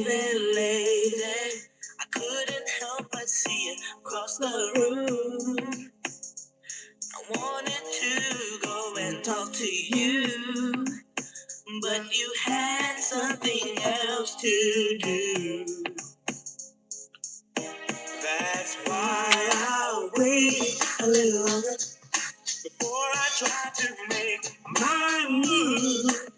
feeling lazy. I couldn't help but see it across the room. I wanted to go and talk to you, but you had something else to do. That's why I'll wait a little longer before I try to make my move.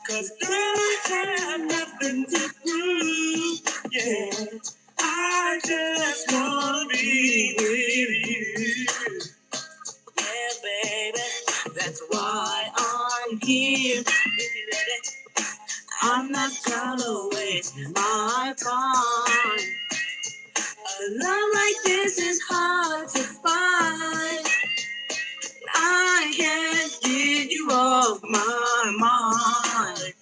'Cause girl, I have nothing to prove. Yeah, I just wanna be with you. Yeah, baby, that's why I'm here. If you ready, I'm not gonna waste my time. A love like this is hard to find. I can't get you off my mind.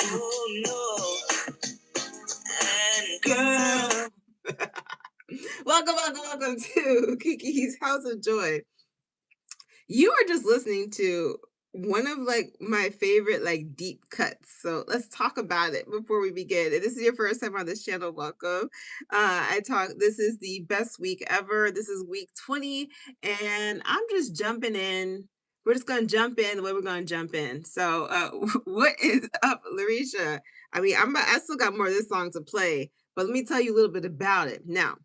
Oh no. And girl. Welcome to Kiki's House of Joy. You are just listening to one of like my favorite like deep cuts. So let's talk about it before we begin. If this is your first time on this channel, welcome. This is the best week ever. This is week 20 and I'm just jumping in. We're just going to jump in the way we're going to jump in. So what is up, Larisha? I mean, I still got more of this song to play, but let me tell you a little bit about it. Now,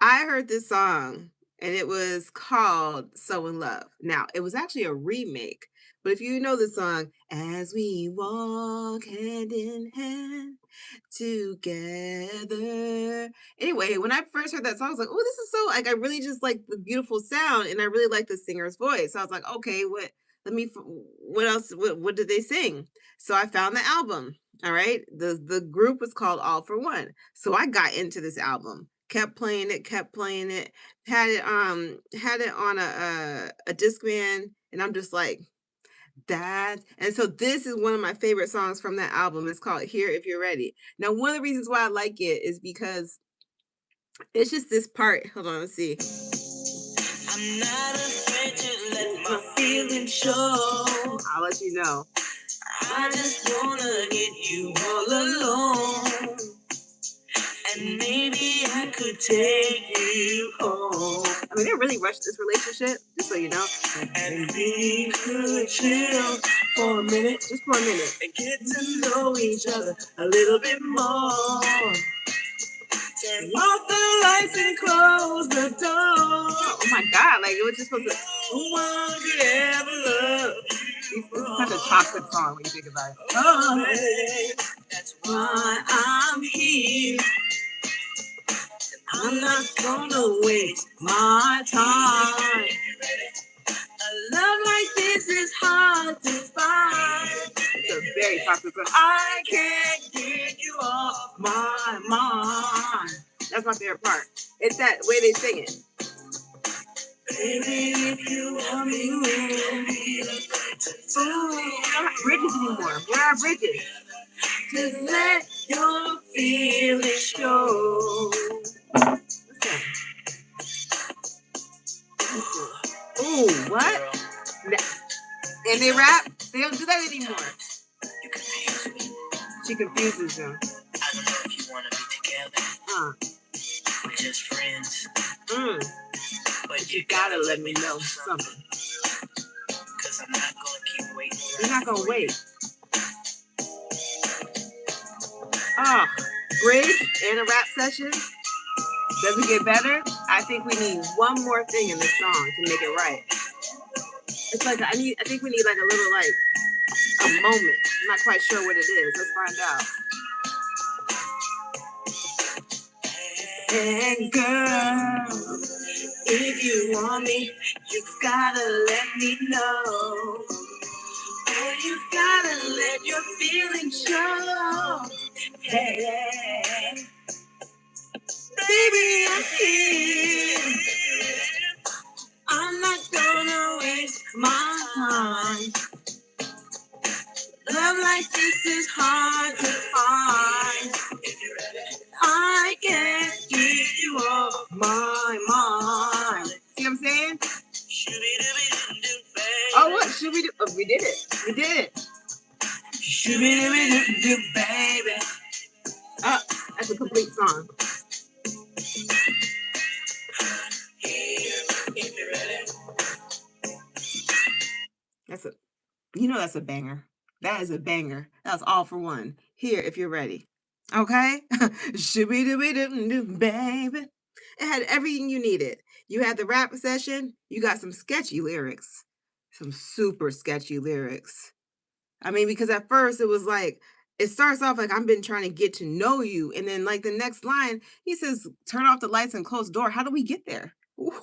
I heard this song and it was called So in Love. Now, it was actually a remake, but if you know the song, as we walk hand in hand together. Anyway, when I first heard that song, I was like, oh, this is so, like, I really just like the beautiful sound and I really like the singer's voice. So I was like, okay, what else, what did they sing? So I found the album. All right. The group was called All for One. So I got into this album. Kept playing it, had it on a Discman, and I'm just like that. And so this is one of my favorite songs from that album. It's called Here If You're Ready. Now, one of the reasons why I like it is because it's just this part. Hold on, let's see. I'm not afraid to let my feelings show. I'll let you know. I just wanna get you all alone. And maybe I could take you home. I mean, they really rushed this relationship, just so you know. And we could chill for a minute, just for a minute, and get to know each other a little bit more. Turn off the lights and close the door. Oh my God, like it was just supposed to. No one could ever love you. This is such a toxic song when you think about it. Oh, babe, that's why I'm here. I'm not gonna waste my time. A love like this is hard to find. It's a very toxic song. I can't get you off my mind. That's my favorite part. It's that way they sing it. Baby, if you want me, we'll be oh, we don't have bridges anymore. Where are bridges? Just let your feelings show. Ooh, what? And they rap? They don't do that anymore. You confuse me. She confuses them. I don't know if you want to be together. We're just friends. But you gotta let me know something. Cause I'm not gonna keep waiting. You're not gonna wait. Bridge and a rap session. Does it get better? I think we need one more thing in this song to make it right. It's like I think we need like a little like a moment. I'm not quite sure what it is. Let's find out. And girl, if you want me, you've gotta let me know. Oh, you've gotta let your feelings show. Hey, baby, I'm here. I'm not gonna waste my time. Love like this is hard to find. If you're ready, I can't get you off my mind. See what I'm saying? Oh, what should we do? Oh, we did it. We did it. Baby. That's a complete song. That's a that's a banger. That is a banger. That's all for one. Here, if you're ready. Okay? Shoo-be-doo-be-doo-doo, baby. It had everything you needed. You had the rap session, you got some sketchy lyrics. Some super sketchy lyrics. I mean, because at first it was like, it starts off like I've been trying to get to know you. And then, like, the next line, he says, turn off the lights and close the door. How do we get there? Whoa,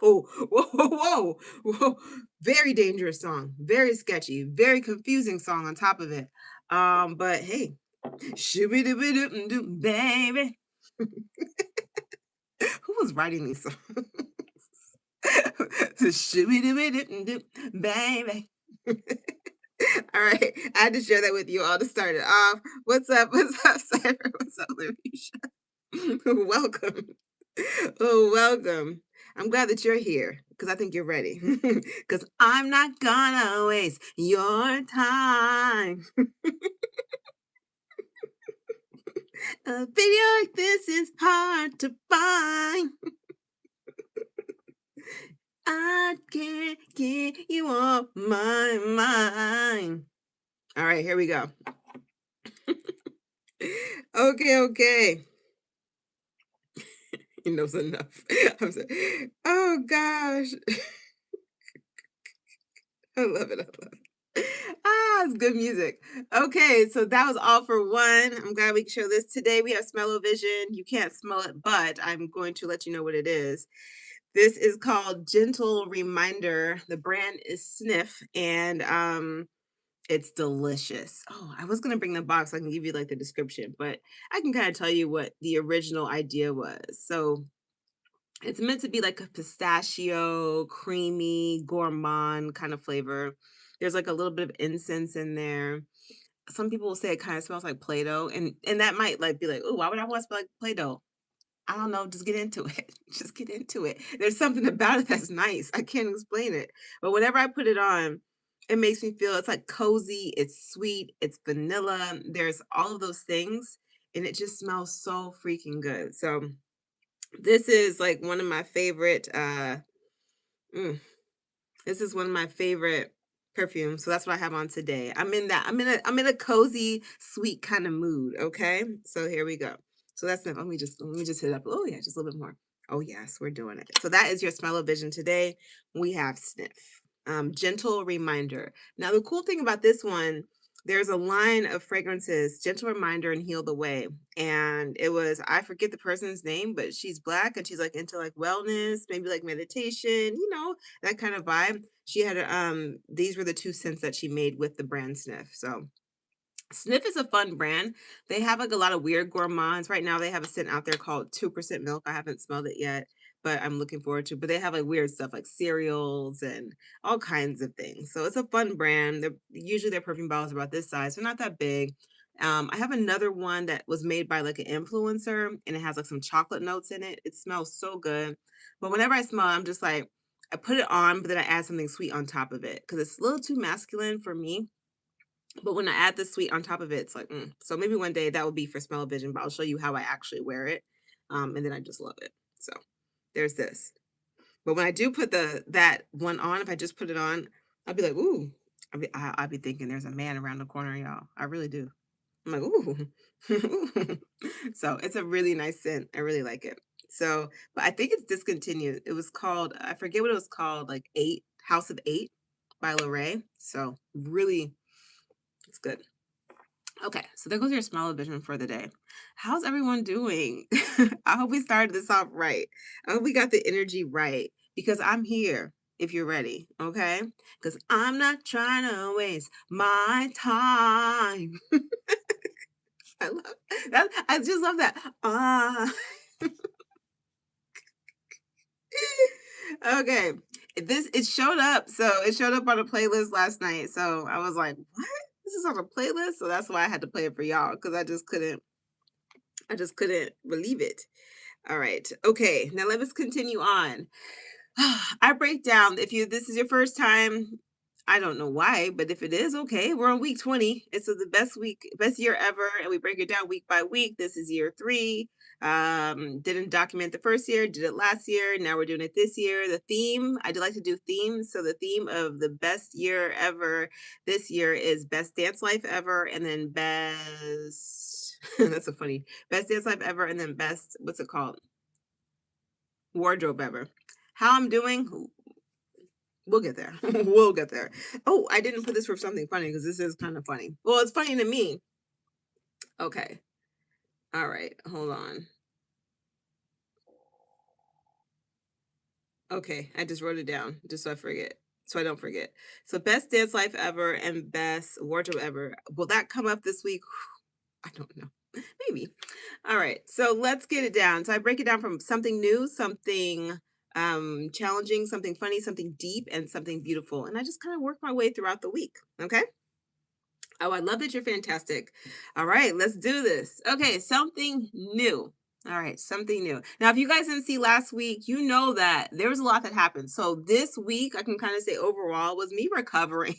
whoa, whoa, whoa. Very dangerous song. Very sketchy. Very confusing song on top of it. But hey, shoo-be-doo-be-doo-doo, baby. Who was writing these songs? Shoo-be-doo-be-doo-doo, baby. All right, I had to share that with you all to start it off. What's up? What's up, Cypher? What's up, Larisha? Welcome. Oh, welcome. I'm glad that you're here because I think you're ready. Because I'm not gonna waste your time. A video like this is hard to find. I can't get you off my mind. All right, here we go. Okay. He knows enough. I'm sorry. Oh gosh. I love it. I love it. It's good music. Okay, so that was all for one. I'm glad we can show this today. We have smell-o-vision. You can't smell it, but I'm going to let you know what it is. This is called Gentle Reminder. The brand is Sniff, and it's delicious. Oh, I was gonna bring the box so I can give you like the description, but I can kind of tell you what the original idea was. So it's meant to be like a pistachio, creamy, gourmand kind of flavor. There's like a little bit of incense in there. Some people will say it kind of smells like Play-Doh, and that might like be like, oh, why would I want to smell like Play-Doh? I don't know, just get into it. Just get into it. There's something about it that's nice. I can't explain it. But whenever I put it on, it makes me feel it's like cozy, it's sweet, it's vanilla. There's all of those things, and it just smells so freaking good. So this is like one of my favorite mm, this is one of my favorite perfumes. So that's what I have on today. I'm in a cozy, sweet kind of mood, okay? So here we go. So that's it. Let me just hit it up. Oh yeah, just a little bit more. Oh yes, we're doing it. So that is your smell of vision today. We have sniff. Gentle reminder. Now the cool thing about this one, there's a line of fragrances, gentle reminder and heal the way. And it was, I forget the person's name, but she's black and she's like into like wellness, maybe like meditation, that kind of vibe. She had these were the two scents that she made with the brand Sniff. So Sniff is a fun brand. They have like a lot of weird gourmands. Right now they have a scent out there called 2% milk. I haven't smelled it yet, but I'm looking forward to. But they have like weird stuff like cereals and all kinds of things. So it's a fun brand. They're usually their perfume bottles are about this size. They're not that big. I have another one that was made by like an influencer and it has like some chocolate notes in it. It smells so good. But whenever I smell it, I'm just like, I put it on, but then I add something sweet on top of it because it's a little too masculine for me. But when I add the sweet on top of it, it's like, so maybe one day that will be for smell-o-vision, but I'll show you how I actually wear it. And then I just love it. So there's this. But when I do put that one on, if I just put it on, I'll be like, ooh. I'll be thinking there's a man around the corner, y'all. I really do. I'm like, ooh. So it's a really nice scent. I really like it. So, but I think it's discontinued. It was called, I forget what it was called, like House of Eight by Lorray. So really, it's good. Okay, so there goes your smell-o-vision for the day. How's everyone doing? I hope we started this off right. I hope we got the energy right because I'm here if you're ready, okay? Because I'm not trying to waste my time. I love that. I just love that. Okay. It showed up. So it showed up on a playlist last night. So I was like, what? This is on a playlist? So that's why I had to play it for y'all because I just couldn't believe it. All right. Okay. Now let us continue on. I break down if this is your first time, I don't know why, but if it is, okay, we're on week 20. It's the best week, best year ever, and we break it down week by week. This is year 3. Didn't document the first year, did it last year. Now we're doing it this year. The theme, I do like to do themes. So the theme of the best year ever this year is best dance life ever, and then best that's so funny. Best dance life ever, and then best, what's it called? Wardrobe ever. How I'm doing? We'll get there. We'll get there. Oh, I didn't put this for something funny because this is kind of funny. Well, it's funny to me. Okay. All right. Hold on. Okay. I just wrote it down just so I forget. So I don't forget. So best dance life ever and best wardrobe ever. Will that come up this week? I don't know. Maybe. All right. So let's get it down. So I break it down from something new, something challenging, something funny, something deep, and something beautiful. And I just kind of work my way throughout the week. Okay. Oh, I love that you're fantastic. All right, let's do this. Okay, something new. All right, something new. Now, if you guys didn't see last week, you know that there was a lot that happened. So this week, I can kind of say overall was me recovering.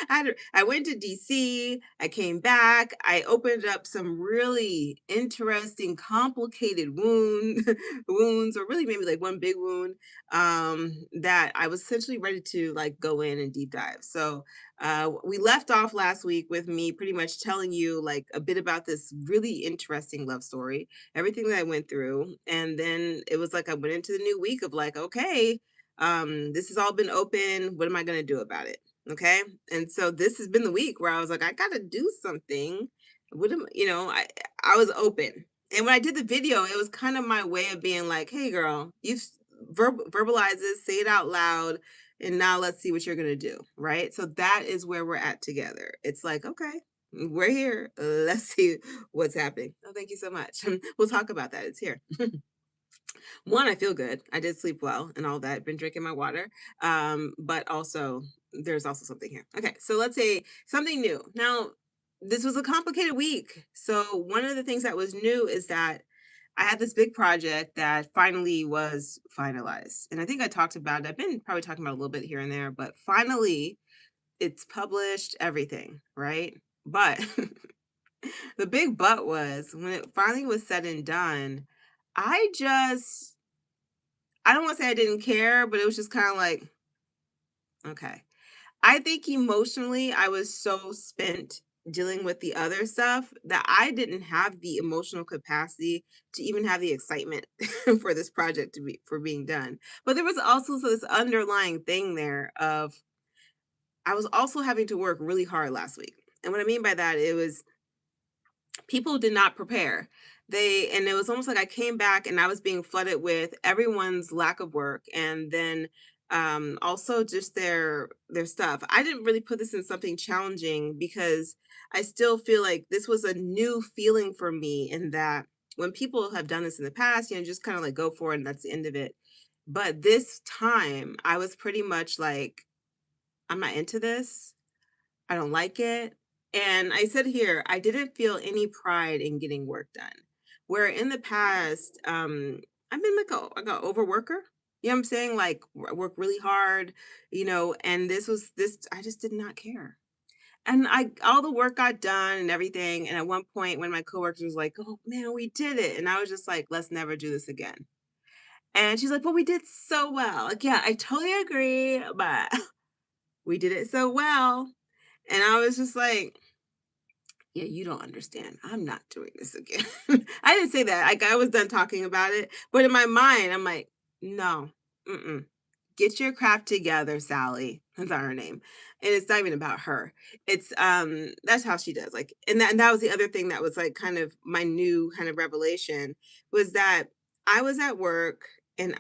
I went to DC, I came back, I opened up some really interesting, complicated wounds, or really maybe like one big wound that I was essentially ready to like go in and deep dive. So we left off last week with me pretty much telling you like a bit about this really interesting love story, everything that I went through. And then it was like I went into the new week of like, okay, this has all been open. What am I going to do about it? Okay. And so this has been the week where I was like, I got to do something. I was open. And when I did the video, it was kind of my way of being like, hey, girl, verbalize this, say it out loud, and now let's see what you're going to do, right? So that is where we're at together. It's like, okay, we're here. Let's see what's happening. Oh, thank you so much. We'll talk about that. It's here. One, I feel good. I did sleep well and all that. Been drinking my water. But also, there's also something here. Okay, so let's say something new. Now, this was a complicated week. So one of the things that was new is that I had this big project that finally was finalized. And I think I talked about it. I've been probably talking about it a little bit here and there, but finally it's published, everything, right? But the big but was when it finally was said and done, I don't want to say I didn't care, but it was just kind of like, okay. I think emotionally, I was so spent dealing with the other stuff that I didn't have the emotional capacity to even have the excitement for this project for being done. But there was also this underlying thing there of I was also having to work really hard last week. And what I mean by that, it was people did not prepare. And it was almost like I came back and I was being flooded with everyone's lack of work and then also just their stuff. I didn't really put this in something challenging because I still feel like this was a new feeling for me in that when people have done this in the past, just kind of like go for it and that's the end of it. But this time I was pretty much like, I'm not into this. I don't like it. And I said here, I didn't feel any pride in getting work done. Where in the past, I've been like a overworker. You know what I'm saying? Like work really hard, and this I just did not care. And all the work got done and everything. And at one point when my coworker was like, oh man, we did it. And I was just like, let's never do this again. And she's like, well, we did so well. Like, yeah, I totally agree, but we did it so well. And I was just like, yeah, you don't understand. I'm not doing this again. I didn't say that. Like I was done talking about it, but in my mind, I'm like, no, mm-mm. Get your crap together, Sally. That's not her name, and it's not even about her. It's that's how she does. Like, and that was the other thing that was like kind of my new kind of revelation was that I was at work and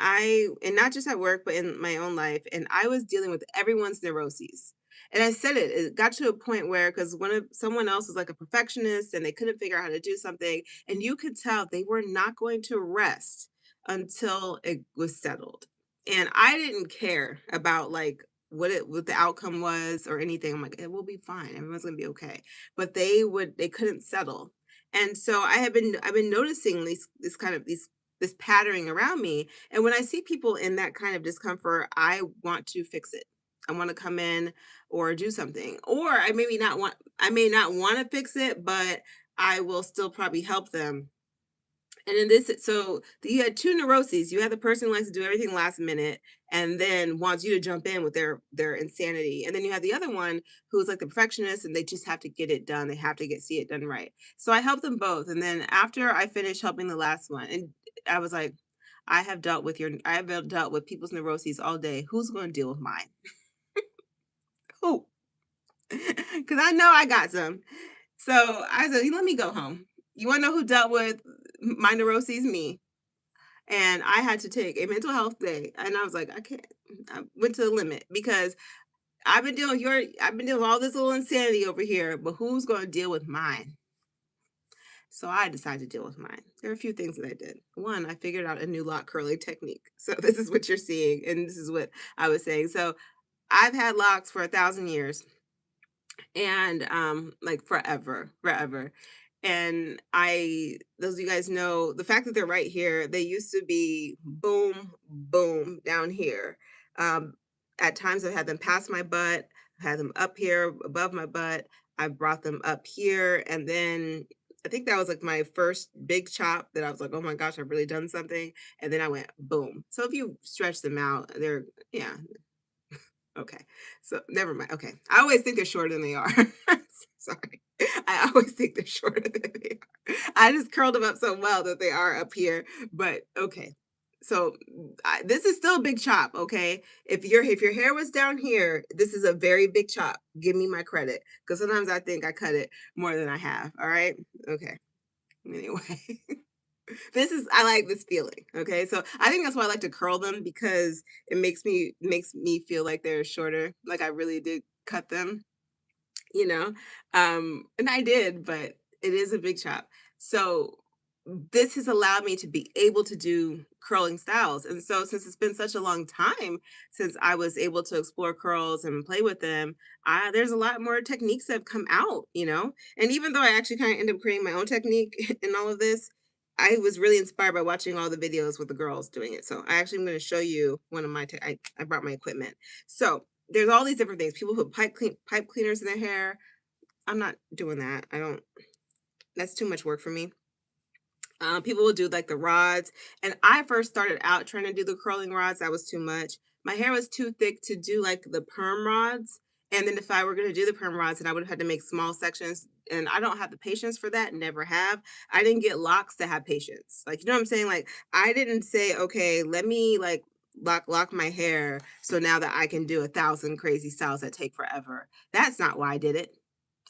not just at work but in my own life, and I was dealing with everyone's neuroses. And I said it got to a point where, because someone else was like a perfectionist and they couldn't figure out how to do something, and you could tell they were not going to rest until it was settled. And I didn't care about like what the outcome was or anything. I'm like, it will be fine. Everyone's gonna be okay. But they couldn't settle. And so I've been noticing this patterning around me. And when I see people in that kind of discomfort, I want to fix it. I want to come in or do something. Or I may not want to fix it, but I will still probably help them. And in this, so you had two neuroses. You had the person who likes to do everything last minute and then wants you to jump in with their insanity. And then you have the other one who's like the perfectionist and they just have to get it done. They have to get see it done right. So I helped them both. And then after I finished helping the last one, and I was like, I have dealt with people's neuroses all day. Who's going to deal with mine? Who? Because I know I got some. So I said, let me go home. You want to know who dealt with my neuroses? Me. And I had to take a mental health day, and I was like, I can't. I went to the limit because I've been dealing with all this little insanity over here, but who's going to deal with mine? So I decided to deal with mine. There are a few things that I did. One, I figured out a new lock curling technique. So this is what you're seeing, and this is what I was saying. So I've had locks for 1,000 years and like forever. And I those of you guys know the fact that they're right here, they used to be boom boom down here. um at times I've had them past my butt, I've had them up here above my butt, I brought them up here, and then I think that was like my first big chop that I was like, oh my gosh, I've really done something. And then I went boom. So if you stretch them out, they're, yeah. Okay. So never mind. Okay. I always think they're shorter than they are. Sorry. I always think they're shorter than they are. I just curled them up so well that they are up here. But okay. So this is still a big chop. Okay. If your hair was down here, this is a very big chop. Give me my credit because sometimes I think I cut it more than I have. All right. Okay. Anyway. I like this feeling. Okay. So I think that's why I like to curl them because it makes me feel like they're shorter. Like I really did cut them, you know. And I did, but it is a big chop. So this has allowed me to be able to do curling styles. And so since it's been such a long time since I was able to explore curls and play with them, there's a lot more techniques that have come out, you know. And even though I actually kind of end up creating my own technique in all of this, I was really inspired by watching all the videos with the girls doing it. So I actually am going to show you one of I brought my equipment. So there's all these different things. People put pipe cleaners in their hair. I'm not doing that. I don't. That's too much work for me. People will do like the rods. And I first started out trying to do the curling rods. That was too much. My hair was too thick to do like the perm rods. And then if I were going to do the perm rods, then I would have had to make small sections. And I don't have the patience for that. Never have. I didn't get locks to have patience. Like, you know what I'm saying? Like, I didn't say, okay, let me like lock my hair so now that I can do 1,000 crazy styles that take forever. That's not why I did it.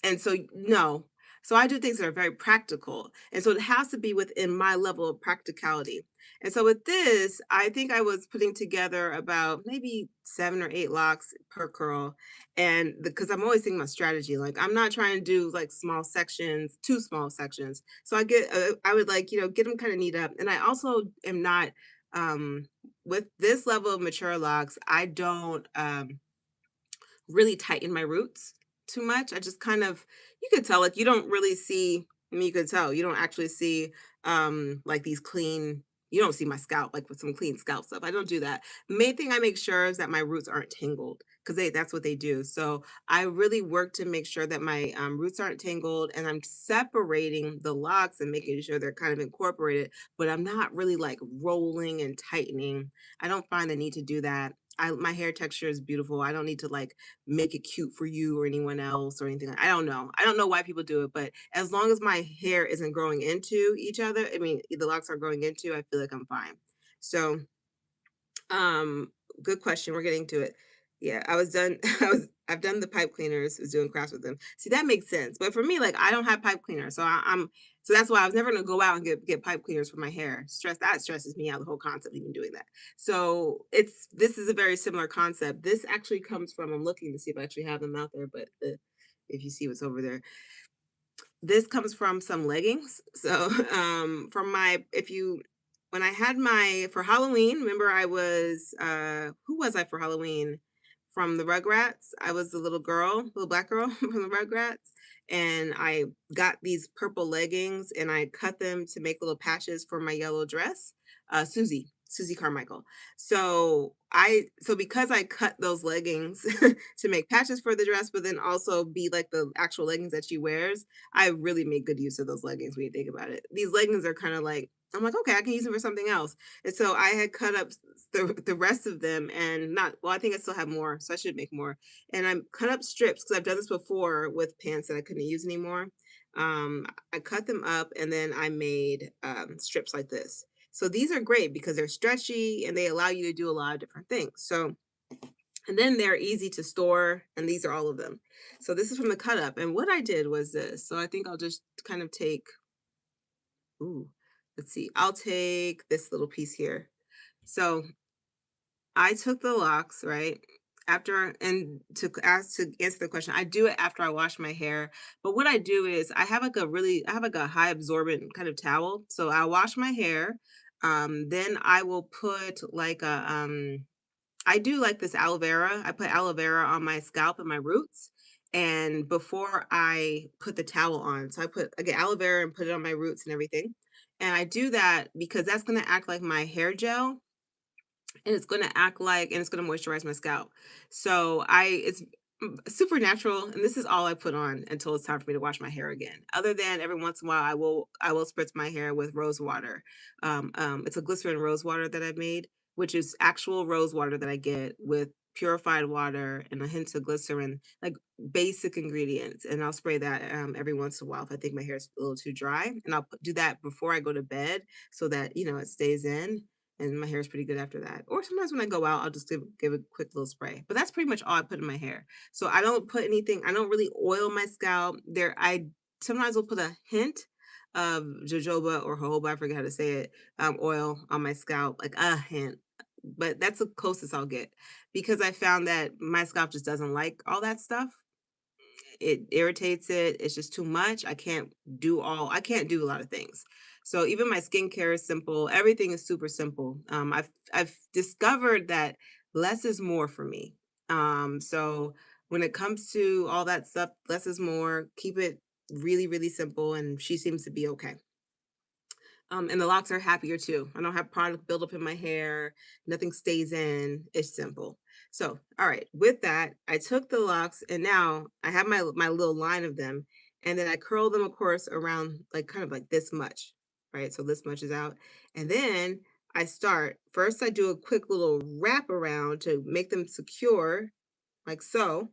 And so, no. So I do things that are very practical. And so it has to be within my level of practicality. And so with this, I think I was putting together about maybe 7 or 8 locks per curl. And because I'm always thinking about strategy, like I'm not trying to do like small sections, too small sections. So I would like, get them kind of neat up. And I also am not, um, with this level of mature locks, I don't, really tighten my roots too much. I just kind of you could tell like you don't really see I mean you could tell you don't actually see like these clean you don't see my scalp like with some clean scalp stuff. I don't do that. Main thing I make sure is that my roots aren't tangled because that's what they do. So I really work to make sure that my roots aren't tangled and I'm separating the locks and making sure they're kind of incorporated, but I'm not really like rolling and tightening. I don't find the need to do that. My hair texture is beautiful. I don't need to like make it cute for you or anyone else or anything. I don't know. I don't know why people do it, but as long as my hair isn't growing into each other, I mean, the locks are growing into, I feel like I'm fine. So, good question. We're getting to it. Yeah, I was done. I've done the pipe cleaners, was doing crafts with them. See, that makes sense. But for me, like I don't have pipe cleaners. So that's why I was never gonna go out and get pipe cleaners for my hair. That stresses me out, the whole concept of even doing that. So this is a very similar concept. This actually comes from I'm looking to see if I actually have them out there, but if you see what's over there, this comes from some leggings. So, from my if you when I had my for Halloween, remember I was who was I for Halloween? From the Rugrats. I was the little girl, little black girl from the Rugrats, and I got these purple leggings and I cut them to make little patches for my yellow dress. Susie. Susie Carmichael. So because I cut those leggings to make patches for the dress, but then also be like the actual leggings that she wears, I really made good use of those leggings when you think about it. These leggings are kind of like, I'm like, okay, I can use them for something else. And so I had cut up the rest of them and not, well, I think I still have more, so I should make more. And I cut up strips because I've done this before with pants that I couldn't use anymore. I cut them up and then I made strips like this. So these are great because they're stretchy and they allow you to do a lot of different things. So, and then they're easy to store, and these are all of them. So this is from the cut up. And what I did was this. So I think I'll just kind of take, ooh, let's see, I'll take this little piece here. So I took the locks, right? After and to answer the question, I do it after I wash my hair. But what I do is I have like a high absorbent kind of towel. So I wash my hair. Then I will put like a I do like this aloe vera. I put aloe vera on my scalp and my roots. And before I put the towel on, so I get aloe vera and put it on my roots and everything. And I do that because that's gonna act like my hair gel and it's gonna act like and it's gonna moisturize my scalp. So it's super natural, and this is all I put on until it's time for me to wash my hair again. Other than every once in a while, I will spritz my hair with rose water. It's a glycerin rose water that I made, which is actual rose water that I get with purified water and a hint of glycerin, like basic ingredients. And I'll spray that every once in a while if I think my hair is a little too dry, and do that before I go to bed so that it stays in and my hair is pretty good after that. Or sometimes when I go out, I'll just give a quick little spray. But that's pretty much all I put in my hair. So I don't put anything. I don't really oil my scalp. I sometimes will put a hint of jojoba or jojoba, I forget how to say it, oil on my scalp, like a hint. But that's the closest I'll get because I found that my scalp just doesn't like all that stuff. It irritates it. It's just too much. I can't do a lot of things. So even my skincare is simple. Everything is super simple. I've discovered that less is more for me. So when it comes to all that stuff, less is more. Keep it really, really simple, and she seems to be okay. And the locks are happier too. I don't have product buildup in my hair. Nothing stays in. It's simple. So, all right. With that, I took the locks and now I have my little line of them, and then I curl them, of course, around like kind of like this much, right? So this much is out, and then I start first. I do a quick little wrap around to make them secure, like so,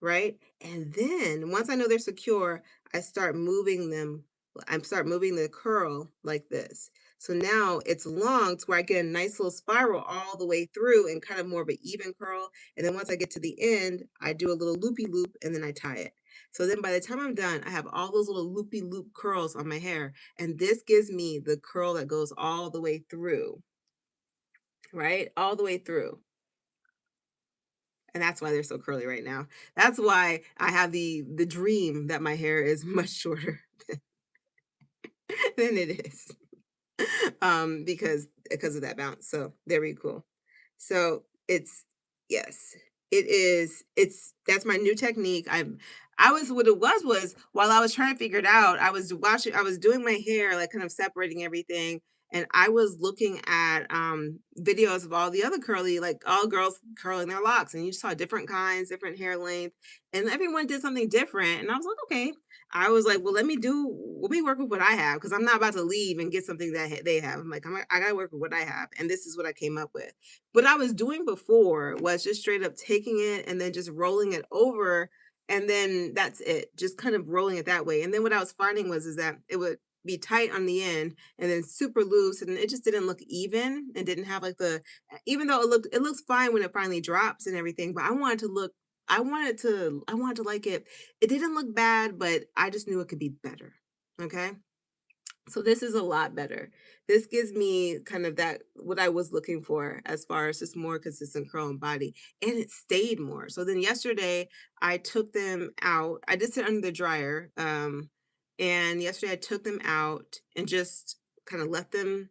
right? And then once I know they're secure, I start moving them. I start moving the curl like this. So now it's long to where I get a nice little spiral all the way through and kind of more of an even curl. And then once I get to the end, I do a little loopy loop and then I tie it. So then by the time I'm done, I have all those little loopy loop curls on my hair. And this gives me the curl that goes all the way through, right? All the way through. And that's why they're so curly right now. That's why I have the dream that my hair is much shorter than it is. Because of that bounce. So very cool. So it's yes, it is. It's that's my new technique. I was what it was while I was trying to figure it out, I was doing my hair, like kind of separating everything. And I was looking at videos of all the other curly, like all girls curling their locks, and you saw different kinds, different hair length, and everyone did something different. And I was like, okay, I was like, well, let me work with what I have because I'm not about to leave and get something that they have. I'm like, I gotta work with what I have, and this is what I came up with. What I was doing before was just straight up taking it and then just rolling it over, and then that's it, just kind of rolling it that way. And then what I was finding was is that it would be tight on the end and then super loose, and it just didn't look even and didn't have like even though it looks fine when it finally drops and everything, but I wanted to like it. It didn't look bad, but I just knew it could be better. Okay. So this is a lot better. This gives me kind of that what I was looking for as far as just more consistent curl and body. And it stayed more. So then yesterday I took them out. I did sit under the dryer. And yesterday I took them out and just kind of let them.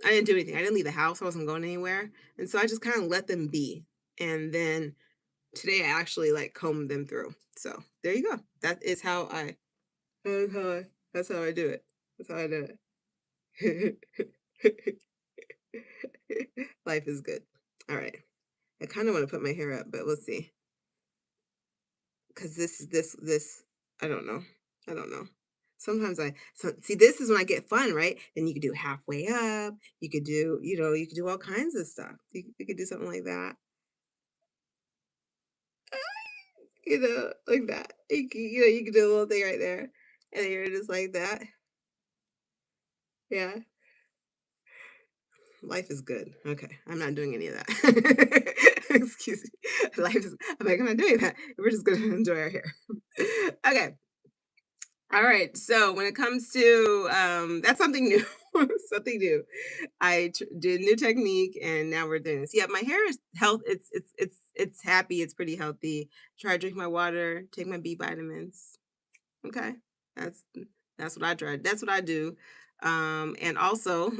I didn't do anything. I didn't leave the house. I wasn't going anywhere. And so I just kind of let them be. And then today I actually like combed them through. So there you go. That's how I do it. That's how I do it. Life is good. All right. I kind of want to put my hair up, but we'll see. Because this I don't know. I don't know. Sometimes see, this is when I get fun, right? Then you could do halfway up. You could do, you could do all kinds of stuff. You could do something like that, like that. You could do a little thing right there, and then you're just like that. Yeah, life is good. Okay, I'm not doing any of that. Excuse me. Life is. I'm like, I'm not doing that. We're just gonna enjoy our hair. Okay. All right. So when it comes to that's something new. Something new. Did new technique, and now we're doing this. Yeah, my hair is health. It's happy. It's pretty healthy. Try to drink my water. Take my B vitamins. Okay, that's that's what I tried. That's what I do. And also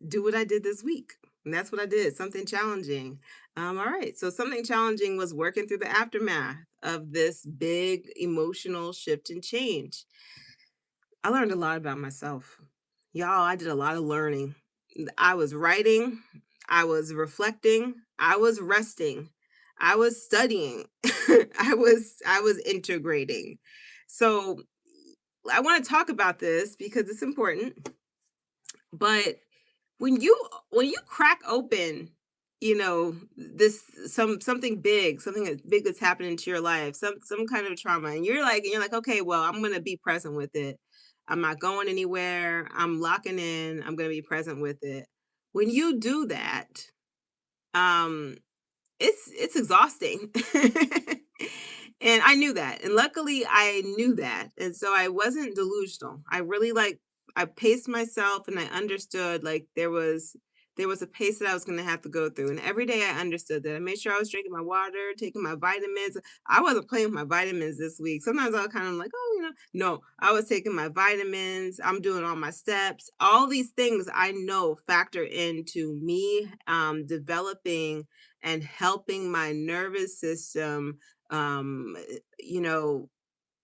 do what I did this week. And that's what I did. Something challenging. All right. So something challenging was working through the aftermath of this big emotional shift and change. I learned a lot about myself. Y'all, I did a lot of learning. I was writing, I was reflecting, I was resting, I was studying, I was integrating. So I want to talk about this because it's important. But when you crack open, this something big, something that's big that's happening to your life, some kind of trauma, and you're like, okay, well, I'm gonna be present with it. I'm not going anywhere. I'm locking in. I'm gonna be present with it. When you do that, um, it's exhausting. And I knew that. And luckily I knew that. And so I wasn't delusional. I really I paced myself and I understood like there was a pace that I was going to have to go through. And every day I understood that. I made sure I was drinking my water, taking my vitamins. I wasn't playing with my vitamins this week. Sometimes I was kind of like, oh, no, I was taking my vitamins. I'm doing all my steps. All these things I know factor into me developing and helping my nervous system you know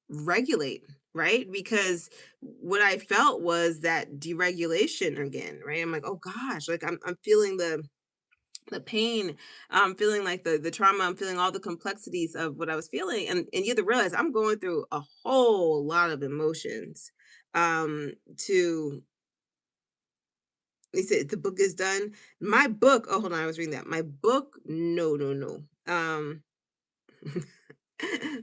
regulate, right? Because what I felt was that deregulation again, right? I'm like, oh gosh, like I'm feeling the pain, I'm feeling like the trauma, I'm feeling all the complexities of what I was feeling, and you have to realize I'm going through a whole lot of emotions. To They said the book is done. My book, oh hold on, I was reading that. My book, no, no, no.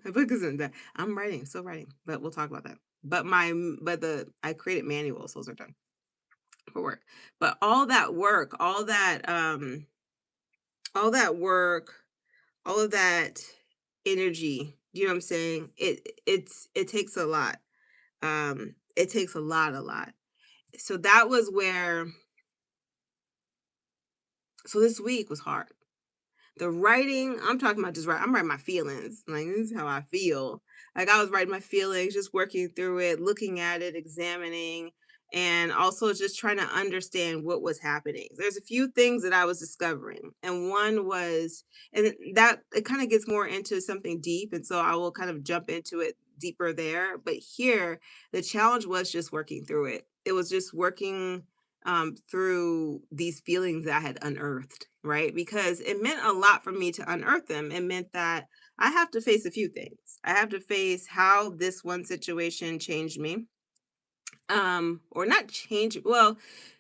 My book isn't done. I'm writing, still writing, but we'll talk about that. But the I created manuals, those are done for work. But all that work, all of that energy, you know what I'm saying? It takes a lot. It takes a lot. So that was where so this week was hard. The writing, I'm talking about just I'm writing my feelings. Like this is how I feel. Like I was writing my feelings, just working through it, looking at it, examining, and also just trying to understand what was happening. There's a few things that I was discovering. And one was, and that it kind of gets more into something deep. And so I will kind of jump into it deeper there. But here, the challenge was just working through it. It was just working through these feelings that I had unearthed, right? Because it meant a lot for me to unearth them. It meant that I have to face a few things. I have to face how this one situation changed me, or not change, well,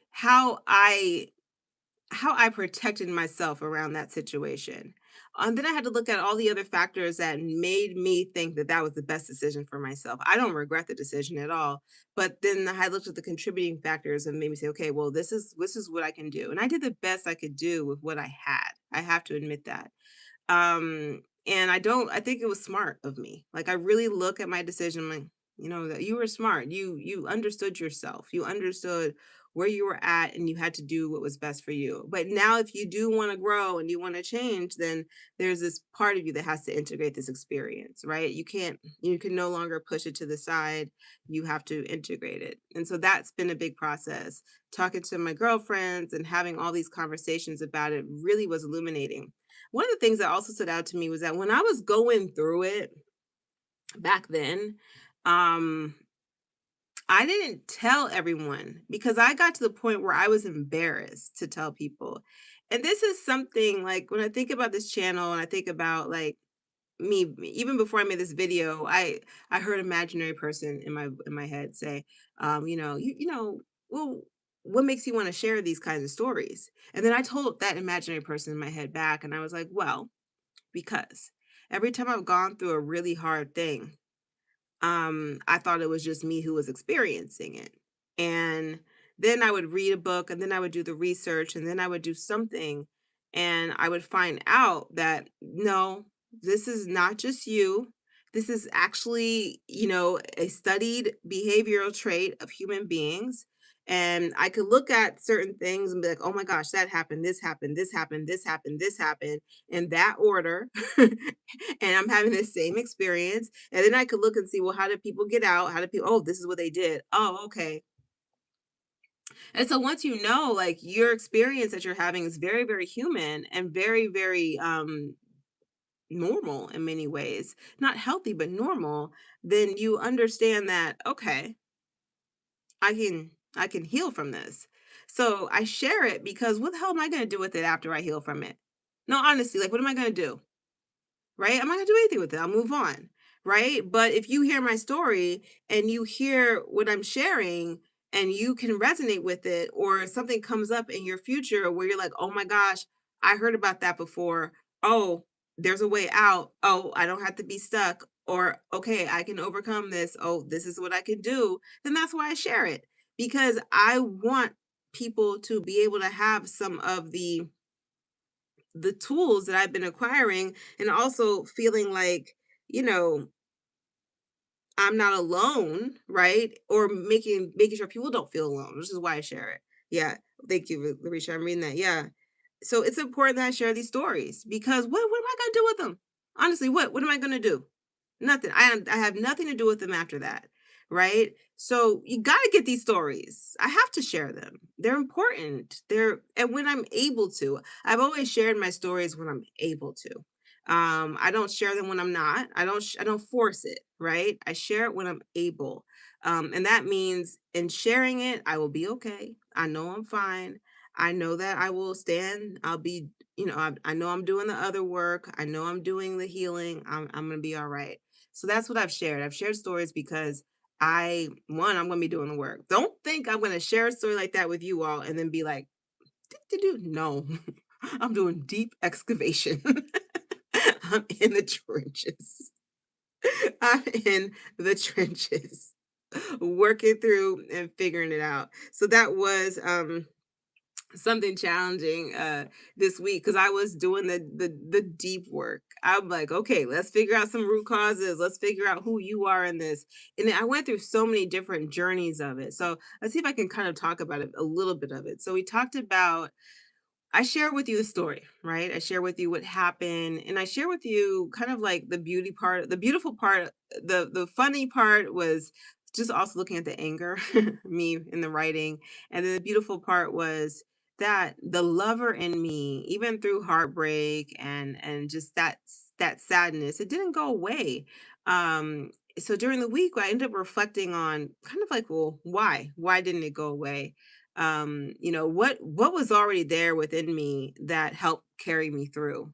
how I how I protected myself around that situation. And then I had to look at all the other factors that made me think that that was the best decision for myself. I don't regret the decision at all, but then I looked at the contributing factors and made me say, okay, well, this is what I can do, and I did the best I could do with what I had. I have to admit that. And I think it was smart of me. Like I really look at my decision, I'm like, that you were smart. You understood yourself. You understood where you were at and you had to do what was best for you. But now if you do want to grow and you want to change, then there's this part of you that has to integrate this experience, right? You can no longer push it to the side. You have to integrate it. And so that's been a big process. Talking to my girlfriends and having all these conversations about it really was illuminating. One of the things that also stood out to me was that when I was going through it back then, um, I didn't tell everyone because I got to the point where I was embarrassed to tell people. And this is something like when I think about this channel and I think about like even before I made this video, I heard imaginary person in my head say, well, what makes you want to share these kinds of stories? And then I told that imaginary person in my head back, and I was like, well, because every time I've gone through a really hard thing, I thought it was just me who was experiencing it. And then I would read a book and then I would do the research and then I would do something and I would find out that no, this is not just you. This is actually, a studied behavioral trait of human beings. And I could look at certain things and be like, oh my gosh, that happened, this happened, this happened, this happened, this happened in that order. And I'm having the same experience. And then I could look and see, well, how did people get out? How did people, oh, this is what they did. Oh, okay. And so once you know, like your experience that you're having is very, very human and very, very normal in many ways, not healthy, but normal, then you understand that, okay, I can heal from this. So I share it because what the hell am I going to do with it after I heal from it? No, honestly, like, what am I going to do? Right? I'm not gonna do anything with it. I'll move on. Right? But if you hear my story and you hear what I'm sharing and you can resonate with it, or something comes up in your future where you're like, oh my gosh, I heard about that before. Oh, there's a way out. Oh, I don't have to be stuck. Or, okay, I can overcome this. Oh, this is what I can do. Then that's why I share it because I want people to be able to have some of the tools that I've been acquiring and also feeling like, you know, I'm not alone, right? Or making sure people don't feel alone, which is why I share it. Yeah. Thank you, Larisha. I'm reading that. Yeah. So it's important that I share these stories because what am I gonna do with them? Honestly, what am I gonna do? Nothing. I have nothing to do with them after that, right? So you got to get these stories. I have to share them. They're important. They're and when I'm able to. I've always shared my stories when I'm able to. I don't share them when I'm not. I don't force it, right? I share it when I'm able. And that means in sharing it, I will be okay. I know I'm fine. I know that I will stand. I'll be, I know I'm doing the other work. I know I'm doing the healing. I'm going to be all right. So that's what I've shared. I've shared stories because I'm going to be doing the work. Don't think I'm going to share a story like that with you all and then be like, do no, I'm doing deep excavation. I'm in the trenches. I'm in the trenches working through and figuring it out. So that was something challenging this week because I was doing the deep work. I'm like, okay, let's figure out some root causes. Let's figure out who you are in this. And I went through so many different journeys of it. So let's see if I can kind of talk about it, a little bit of it. So we talked about I share with you the story, right? I share with you what happened, and I share with you kind of like the beauty part, the beautiful part, the funny part was just also looking at the anger, me in the writing, and then the beautiful part was that the lover in me, even through heartbreak and just that sadness, it didn't go away. So during the week, I ended up reflecting on kind of like, well, why? Why didn't it go away? What was already there within me that helped carry me through,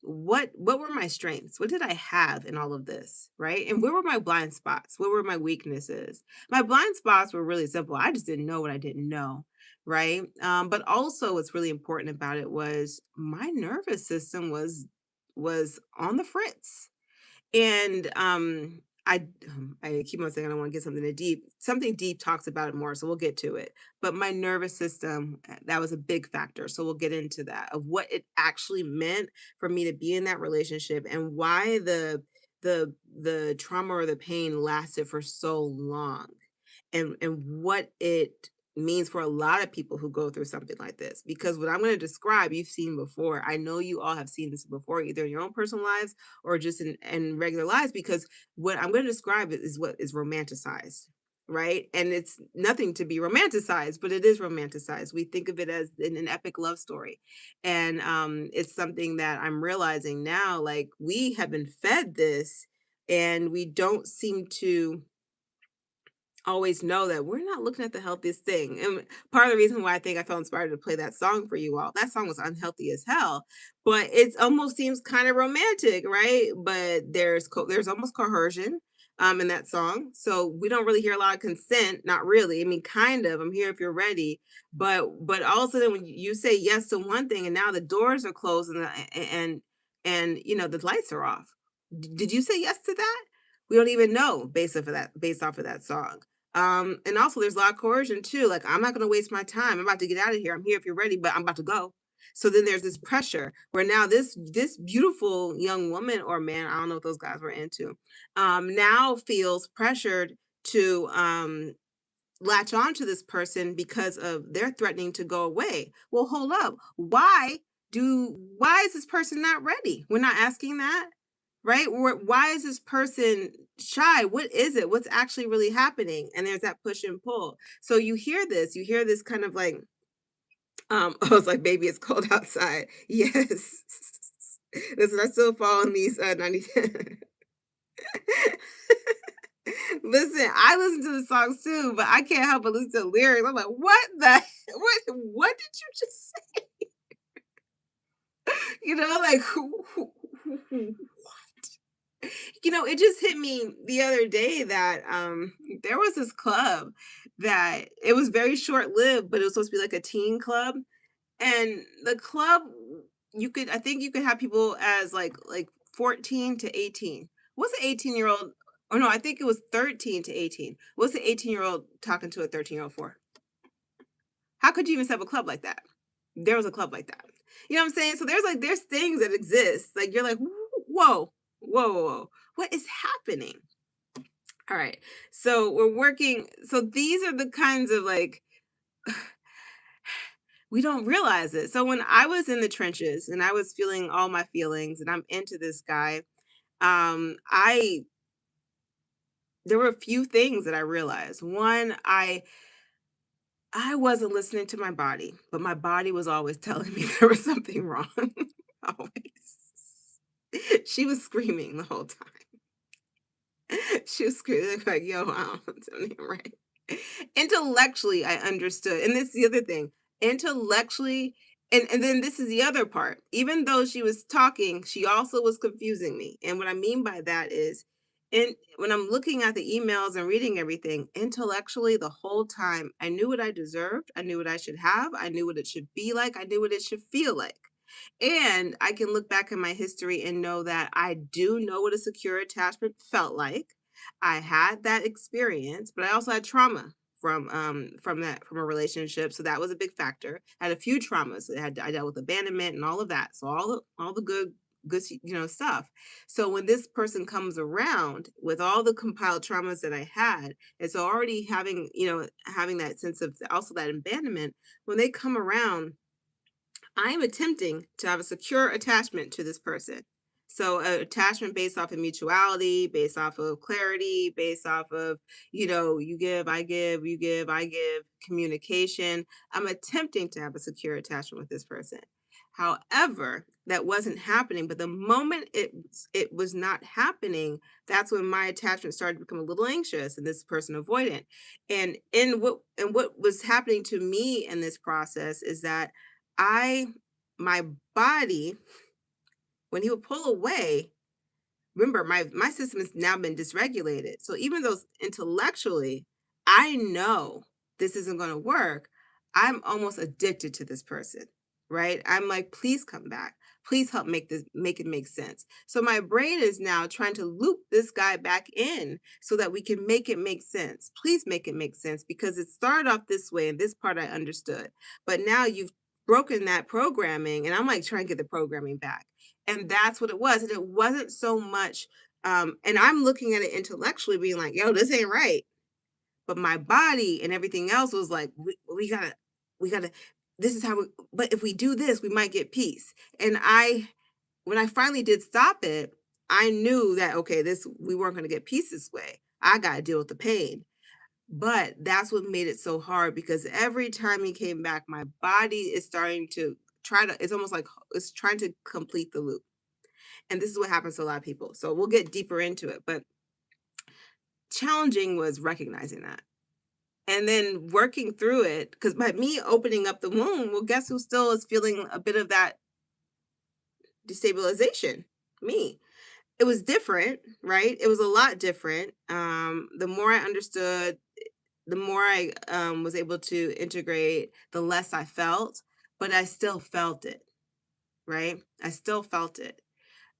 what were my strengths? What did I have in all of this, right? And where were my blind spots? What were my weaknesses? My blind spots were really simple. I just didn't know what I didn't know, right? But also what's really important about it was my nervous system was on the fritz. And I keep on saying I don't want to get something to deep. Something deep talks about it more, so we'll get to it. But my nervous system, that was a big factor. So we'll get into that of what it actually meant for me to be in that relationship and why the trauma or the pain lasted for so long and what it means for a lot of people who go through something like this. Because what I'm going to describe, you've seen before. I know you all have seen this before, either in your own personal lives or just in regular lives, because what I'm going to describe is what is romanticized. Right. And it's nothing to be romanticized, but it is romanticized. We think of it as in an epic love story. And it's something that I'm realizing now, like we have been fed this and we don't seem to always know that we're not looking at the healthiest thing. And part of the reason why I think I felt inspired to play that song for you all, that song was unhealthy as hell, but it almost seems kind of romantic, right? But there's almost coercion in that song. So we don't really hear a lot of consent, not really. I mean, kind of. I'm here if you're ready, but all of a sudden when you say yes to one thing and now the doors are closed and you know the lights are off. Did you say yes to that? We don't even know based off of that song. And also there's a lot of coercion too. Like, I'm not gonna waste my time. I'm about to get out of here. I'm here if you're ready, but I'm about to go. So then there's this pressure where now this beautiful young woman or man, I don't know what those guys were into, now feels pressured to latch on to this person because of they're threatening to go away. Well, hold up. Why is this person not ready? We're not asking that, right? Why is this person shy? What is it? What's actually really happening? And there's that push and pull. So you hear this kind of like, I was like, baby, it's cold outside. Yes. Listen, I still fall in these 90. Listen, I listen to the songs too, but I can't help but listen to the lyrics. I'm like, what the what did you just say? You know, like you know, it just hit me the other day that there was this club that it was very short-lived, but it was supposed to be like a teen club. And the club, you could I think you could have people as like 14 to 18. What's an 18-year-old? Oh no, I think it was 13 to 18. What's the 18-year-old talking to a 13-year-old for? How could you even set up a club like that? There was a club like that. You know what I'm saying? So there's things that exist. Like you're like, whoa, whoa, whoa, whoa. What is happening? All right. So we're working. So these are the kinds of like we don't realize it. So when I was in the trenches and I was feeling all my feelings and I'm into this guy, I there were a few things that I realized. One, I wasn't listening to my body, but my body was always telling me there was something wrong. Always. She was screaming the whole time. She was screaming like, "Yo, I don't something right." Intellectually, I understood, and this is the other thing. Intellectually, and then this is the other part. Even though she was talking, she also was confusing me. And what I mean by that is, when I'm looking at the emails and reading everything, intellectually, the whole time, I knew what I deserved. I knew what I should have. I knew what it should be like. I knew what it should feel like. And I can look back in my history and know that I do know what a secure attachment felt like. I had that experience, but I also had trauma from a relationship, so that was a big factor. I had a few traumas. I dealt with abandonment and all of that. So all the good stuff. So when this person comes around with all the compiled traumas that I had, it's already having that sense of also that abandonment. When they come around, I am attempting to have a secure attachment to this person. So, attachment based off of mutuality, based off of clarity, based off of, you give, you give, I give, communication. I'm attempting to have a secure attachment with this person. However, that wasn't happening. But the moment it was not happening, that's when my attachment started to become a little anxious and this person avoidant. And what was happening to me in this process is that I my body, when he would pull away, remember my system has now been dysregulated. So even though intellectually I know this isn't going to work, I'm almost addicted to this person, right? I'm like, please come back. Please help make it make sense. So my brain is now trying to loop this guy back in so that we can make it make sense. Please make it make sense because it started off this way and this part I understood. But now you've broken that programming and I'm like trying to get the programming back. And that's what it was. And it wasn't so much and I'm looking at it intellectually, being like, yo, this ain't right. But my body and everything else was like, we gotta, this is how we, but if we do this, we might get peace. And when I finally did stop it, I knew that, okay, we weren't going to get peace this way. I got to deal with the pain. But that's what made it so hard because every time he came back, my body is starting to it's almost like it's trying to complete the loop. And this is what happens to a lot of people. So we'll get deeper into it. But challenging was recognizing that. And then working through it, because by me opening up the wound, well, guess who still is feeling a bit of that destabilization? Me. It was different, right? It was a lot different. The more I understood, the more I was able to integrate, the less I felt, but I still felt it, right? I still felt it.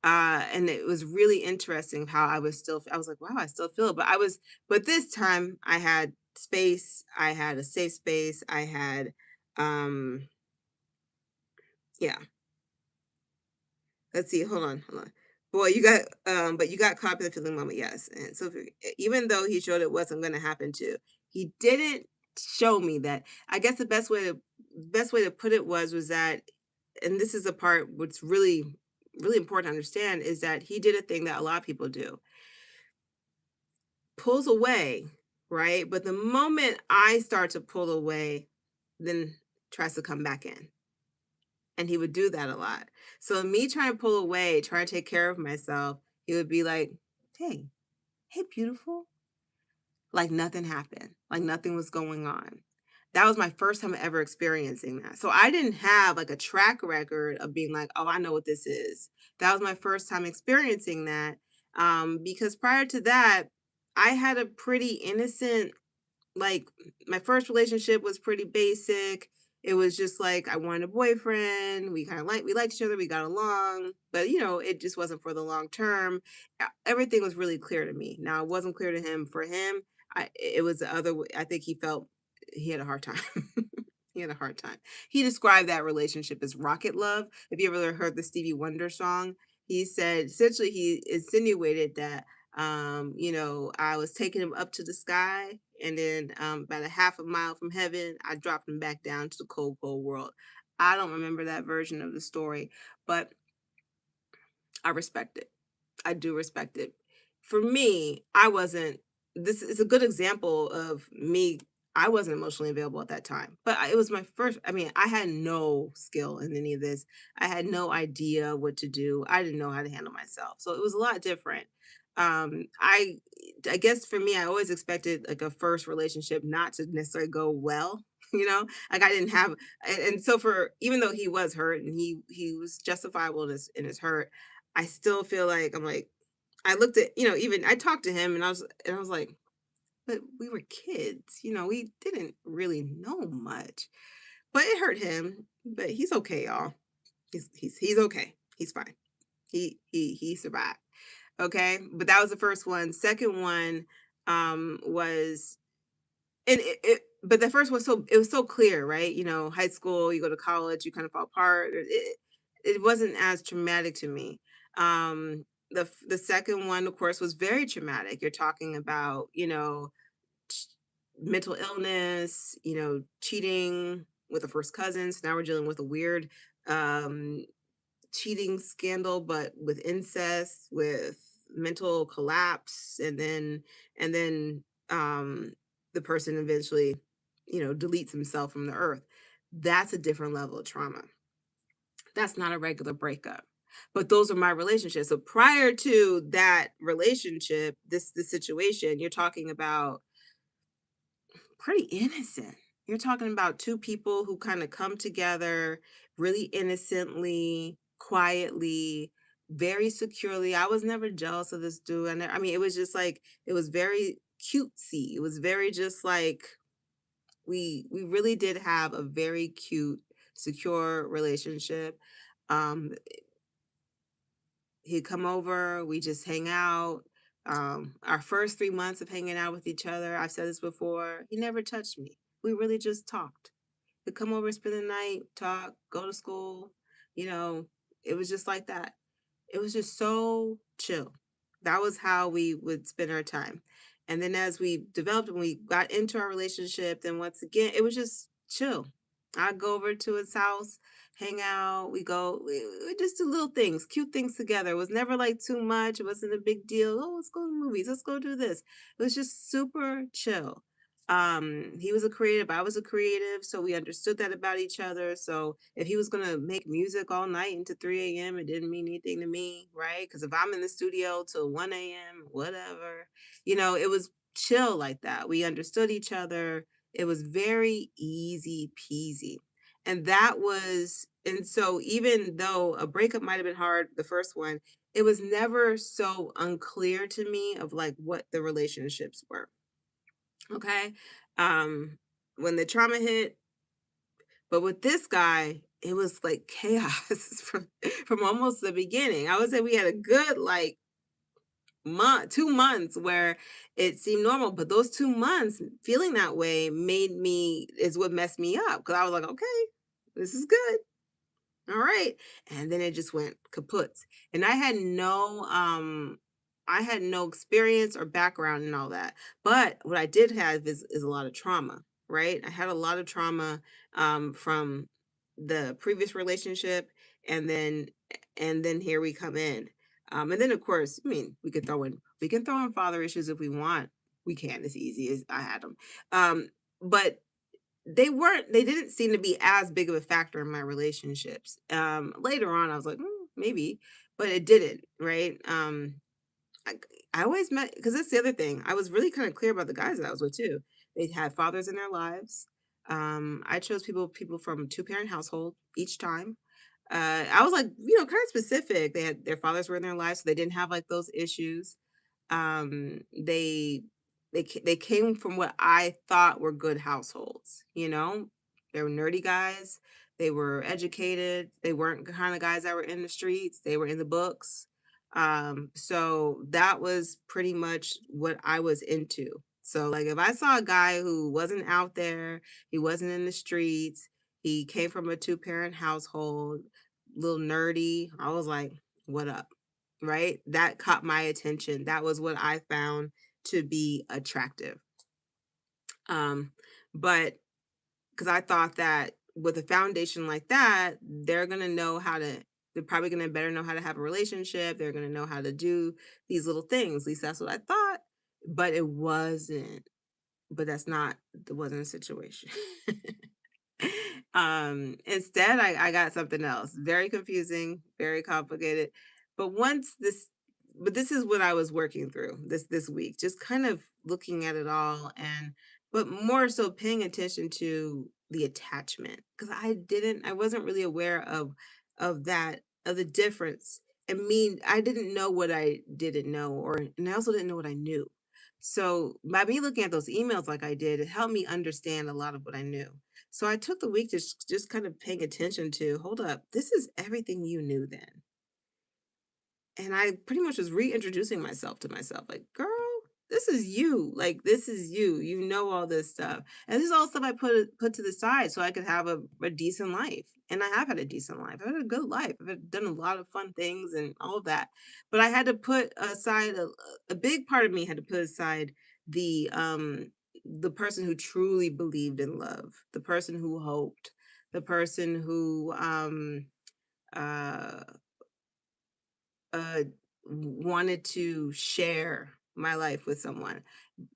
And it was really interesting how I was like, wow, I still feel it. But this time I had space, I had a safe space, I had, um, yeah, let's see, hold on. Boy, but you got caught up in the feeling moment, yes. And so even though he showed it wasn't going to happen to, he didn't show me that. I guess the best way to put it was that, and this is the part what's really important to understand is that he did a thing that a lot of people do, pulls away, right? But the moment I start to pull away, then tries to come back in. And he would do that a lot. So me trying to pull away, trying to take care of myself, he would be like, hey, hey, beautiful. Like nothing happened, like nothing was going on. That was my first time ever experiencing that. So I didn't have like a track record of being like, oh, I know what this is. That was my first time experiencing that. Because prior to that, I had a pretty innocent, like, my first relationship was pretty basic. It was just like I wanted a boyfriend. We liked each other, we got along, but it just wasn't for the long term. Everything was really clear to me. Now it wasn't clear to him. For him, it was the other way. I think he felt he had a hard time. He had a hard time. He described that relationship as rocket love. If you ever heard the Stevie Wonder song, he said essentially he insinuated that I was taking him up to the sky, and then about a half a mile from heaven, I dropped him back down to the cold, cold world. I don't remember that version of the story, but I respect it. I do respect it. For me, I wasn't this is a good example of me. I wasn't emotionally available at that time, but it was my first. I mean, I had no skill in any of this. I had no idea what to do. I didn't know how to handle myself. So it was a lot different. Um, I I guess for me, I always expected like a first relationship not to necessarily go well. Like I didn't have, and so for even though he was hurt and he was justifiable in his hurt, I still feel like I'm like I looked at, even I talked to him and I was like, but we were kids, we didn't really know much. But it hurt him, but he's okay, y'all. He's okay. He's fine. He survived. Okay? But that was the first one. Second one was and but the first was so it was so clear, right? High school, you go to college, you kind of fall apart. It wasn't as traumatic to me. The second one, of course, was very traumatic. You're talking about, ch- mental illness, cheating with a first cousin. So now we're dealing with a weird um cheating scandal, but with incest, with mental collapse, and then um the person eventually, deletes himself from the earth. That's a different level of trauma. That's not a regular breakup. But those are my relationships. So prior to that relationship, this situation, you're talking about pretty innocent. You're talking about two people who kind of come together really innocently, quietly, very securely. I was never jealous of this dude. I mean, it was just like it was very cutesy. It was very just like we really did have a very cute, secure relationship. Um, He'd come over, we just hang out. Our first 3 months of hanging out with each other, I've said this before, he never touched me. We really just talked. He'd come over, spend the night, talk, go to school. You know, it was just like that. It was just so chill. That was how we would spend our time. And then as we developed and we got into our relationship, then once again, it was just chill. I'd go over to his house, hang out. We just do little things, cute things together. It was never like too much. It wasn't a big deal. Oh, let's go to the movies. Let's go do this. It was just super chill. He was a creative, I was a creative, so we understood that about each other. So if he was gonna make music all night into 3 a.m., it didn't mean anything to me, right? Because if I'm in the studio till 1 a.m., whatever, it was chill like that. We understood each other. It was very easy peasy. And so even though a breakup might have been hard, the first one, it was never so unclear to me of like what the relationships were. Okay. Um, when the trauma hit, but with this guy, it was like chaos from almost the beginning. I would say we had a good like 2 months where it seemed normal, but those 2 months feeling that way made me is what messed me up because I was like, okay, this is good. All right. And then it just went kaput. And I had no experience or background in all that. But what I did have is a lot of trauma, right? I had a lot of trauma from the previous relationship and then here we come in. And then of course, I mean, we can throw in father issues if we want. We can as easy as I had them. But they didn't seem to be as big of a factor in my relationships. Later on, I was like, maybe, but it didn't, right? I, I always met, because that's the other thing. I was really kind of clear about the guys that I was with too. They had fathers in their lives. I chose people from two-parent household each time. I was like, kind of specific. They had their fathers were in their lives, so they didn't have like those issues. They came from what I thought were good households, you know? They were nerdy guys, they were educated, they weren't the kind of guys that were in the streets, they were in the books. So that was pretty much what I was into. So like if I saw a guy who wasn't out there, he wasn't in the streets, he came from a two-parent household, little nerdy, I was like, what up? Right? That caught my attention. That was what I found to be attractive. Um, but because I thought that with a foundation like that, they're probably gonna better know how to have a relationship. They're gonna know how to do these little things. At least that's what I thought. But it wasn't. But that wasn't a situation. Instead I got something else. Very confusing, very complicated. But once this but this is what I was working through this week, just kind of looking at it all and but more so paying attention to the attachment because I wasn't really aware of the difference. I didn't know what I didn't know and I also didn't know what I knew. So by me looking at those emails like I did, it helped me understand a lot of what I knew. So I took the week to just kind of paying attention to, hold up, this is everything you knew then. And I pretty much was reintroducing myself to myself, like, girl, this is you. Like, this is you. You know all this stuff. And this is all stuff I put to the side so I could have a decent life. And I have had a decent life. I've had a good life. I've done a lot of fun things and all of that. But I had to put aside a big part of me had to put aside the person who truly believed in love, the person who hoped, the person who uh uh wanted to share my life with someone.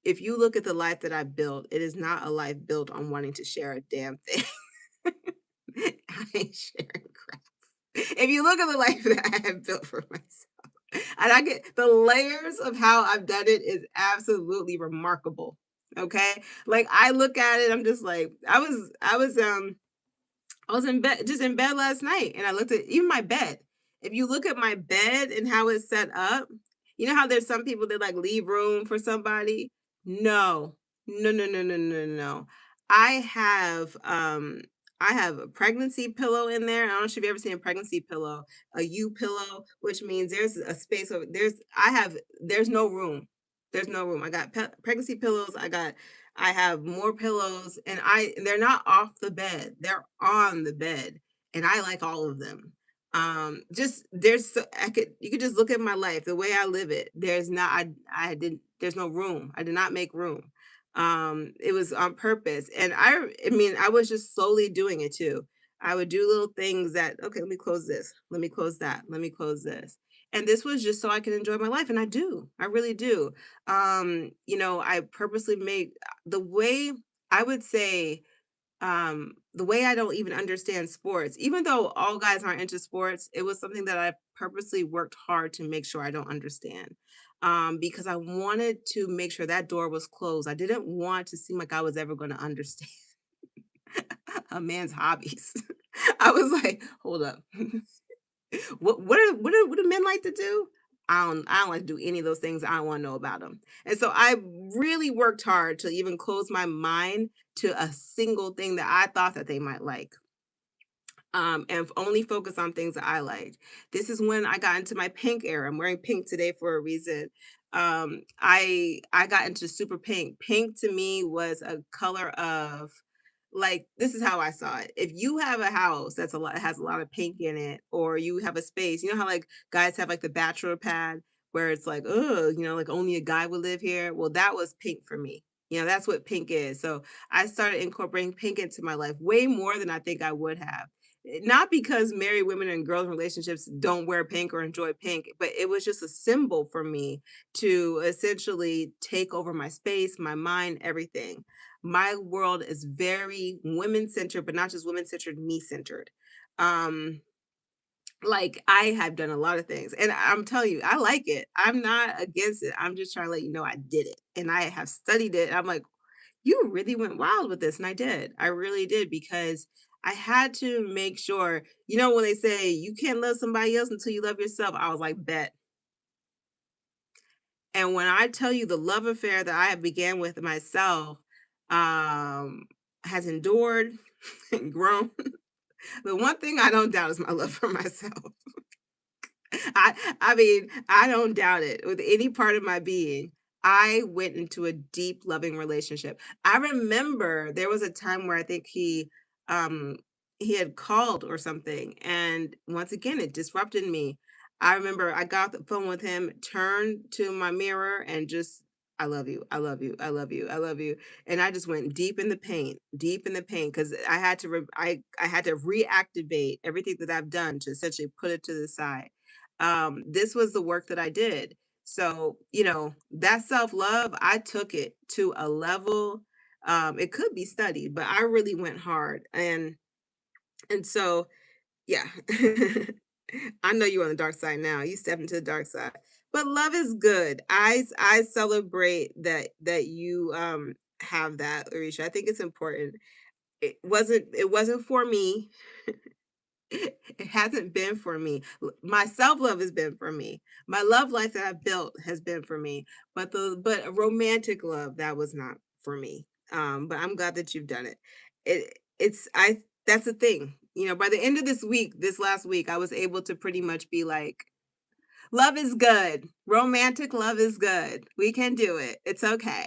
If you look at the life that I built, it is not a life built on wanting to share a damn thing. I ain't sharing crap. If you look at the life that I have built for myself, and I get the layers of how I've done it is absolutely remarkable. Okay. Like I look at it, I'm just like, I was in bed, just in bed last night, and I looked at even my bed. If you look at my bed and how it's set up, you know how there's some people that like leave room for somebody? No, no, no, no, no, no, no. I have um I have a pregnancy pillow in there. I don't know if you've ever seen a pregnancy pillow, a U pillow, which means there's a space over there's no room. There's no room. I got pregnancy pillows. I have more pillows and they're not off the bed. They're on the bed and I like all of them. Just there's so I could you could just look at my life, the way I live it. I didn't there's no room. I did not make room. It was on purpose. And I mean, I was just slowly doing it too. I would do little things that, okay, let me close this. Let me close that. Let me close this. And this was just so I can enjoy my life. And I do. I really do. I purposely made the way I would say, the way I don't even understand sports, even though all guys aren't into sports, it was something that I purposely worked hard to make sure I don't understand. because I wanted to make sure that door was closed. I didn't want to seem like I was ever going to understand a man's hobbies. I was like, hold up. What do men like to do? I don't like to do any of those things. I don't want to know about them. And so I really worked hard to even close my mind to a single thing that I thought that they might like, and only focus on things that I liked. This is when I got into my pink era. I'm wearing pink today for a reason. I got into super pink. Pink to me was a color of, like, this is how I saw it. If you have a house that's a lot has a lot of pink in it, or you have a space, you know how like guys have like the bachelor pad where it's like, oh, like only a guy would live here. Well, that was pink for me. That's what pink is. So I started incorporating pink into my life way more than I think I would have. Not because married women and girls in relationships don't wear pink or enjoy pink, but it was just a symbol for me to essentially take over my space, my mind, everything. My world is very women centered, but not just women centered, me centered. Um, like I have done a lot of things, and I'm telling you, I like it. I'm not against it. I'm just trying to let you know I did it, and I have studied it. I'm like, you really went wild with this. And I did. I really did because I had to make sure, when they say you can't love somebody else until you love yourself, I was like, bet. And when I tell you the love affair that I have began with myself, um, has endured and grown. The one thing I don't doubt is my love for myself. I mean, I don't doubt it with any part of my being. I went into a deep loving relationship. I remember there was a time where I think um he had called or something, and once again it disrupted me. I remember I got the phone with him, turned to my mirror and just, I love you. I love you. I love you. I love you. And I just went deep in the paint because I had to reactivate everything that I've done to essentially put it to the side. This was the work that I did. So, that self-love, I took it to a level, it could be studied, but I really went hard. And so, yeah. I know you're on the dark side now. You stepped into the dark side. But love is good. I celebrate that you have that, Arisha. I think it's important. It wasn't for me. It hasn't been for me. My self-love has been for me. My love life that I've built has been for me. But a romantic love, that was not for me. But I'm glad that you've done it. It's I That's the thing. By the end of this last week, I was able to pretty much be like, love is good. Romantic love is good. We can do it. It's okay.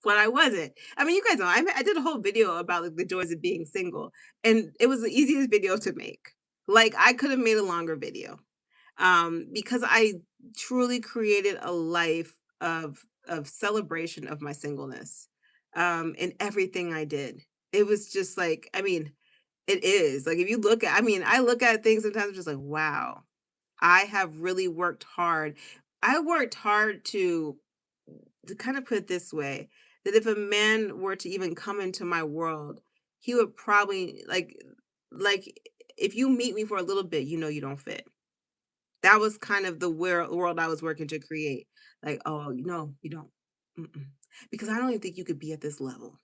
But I wasn't. I mean, you guys know, I did a whole video about like the joys of being single, and it was the easiest video to make. Like I could have made a longer video, because I truly created a life of celebration of my singleness, in everything I did. It was just like, I mean, it is like if you look at, I mean, I look at things sometimes I'm just like, wow, I have really worked hard. I worked hard to kind of put it this way, that if a man were to even come into my world, he would probably like if you meet me for a little bit, you don't fit. That was kind of the world I was working to create. Like, oh, you don't. Mm-mm. Because I don't even think you could be at this level.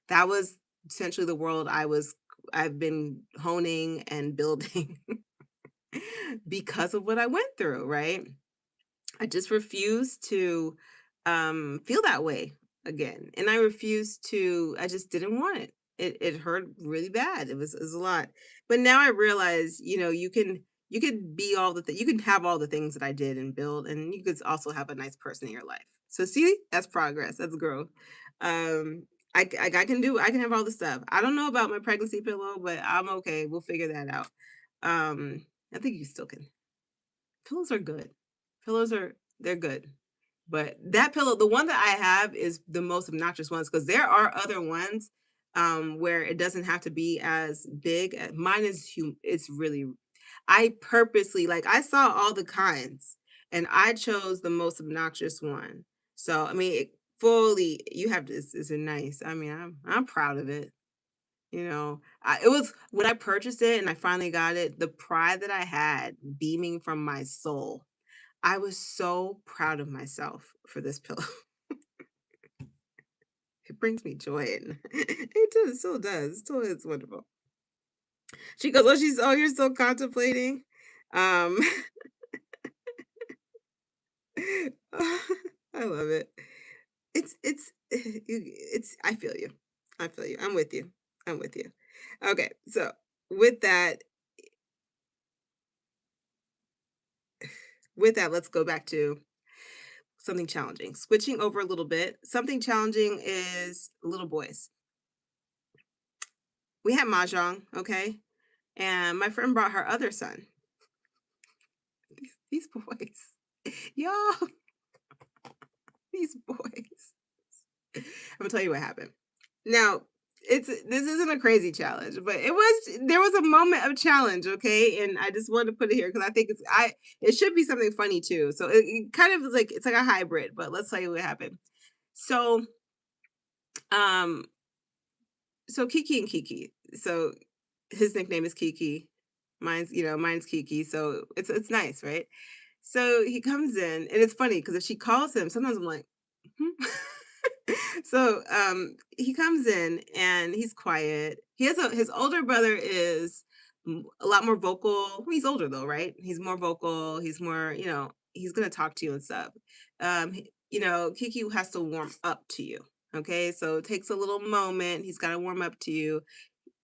That was essentially the world I've been honing and building because of what I went through, right? I just refuse to feel that way again. And I just didn't want it. It hurt really bad. It was a lot. But now I realize, you can be you can have all the things that I did and build, and you could also have a nice person in your life. So see, that's progress. That's growth. Um I can have all the stuff. I don't know about my pregnancy pillow, but I'm okay. We'll figure that out. I think you still can. Pillows are good. They're good. But that pillow, the one that I have is the most obnoxious ones because there are other ones where it doesn't have to be as big. Mine it's really, I purposely, like, I saw all the kinds and I chose the most obnoxious one. So I mean, fully, you have this is nice. I mean, I'm proud of it. It was when I purchased it and I finally got it, the pride that I had beaming from my soul. I was so proud of myself for this pillow. It brings me joy, and it does, still does, still is wonderful. She goes, "Oh, you're still contemplating?" Um, I love it. It's I feel you. I feel you. I'm with you. I'm with you. Okay, so with that let's go back to something challenging. Switching over a little bit. Something challenging is little boys. We had mahjong, okay? And my friend brought her other son. These boys. Y'all, these boys. I'm gonna tell you what happened. Now, this isn't a crazy challenge, but there was a moment of challenge, okay? And I just wanted to put it here because I think it should be something funny too. So it kind of is like it's like a hybrid, but let's tell you what happened. So um Kiki and Kiki. So his nickname is Kiki. Mine's Kiki. So it's nice, right? So he comes in, and it's funny because if she calls him, sometimes I'm like, "Hmm?" So he comes in and he's quiet. His older brother is a lot more vocal. He's older though, right? He's more vocal. He's more, he's gonna talk to you and stuff. Kiki has to warm up to you. Okay, so it takes a little moment. He's got to warm up to you.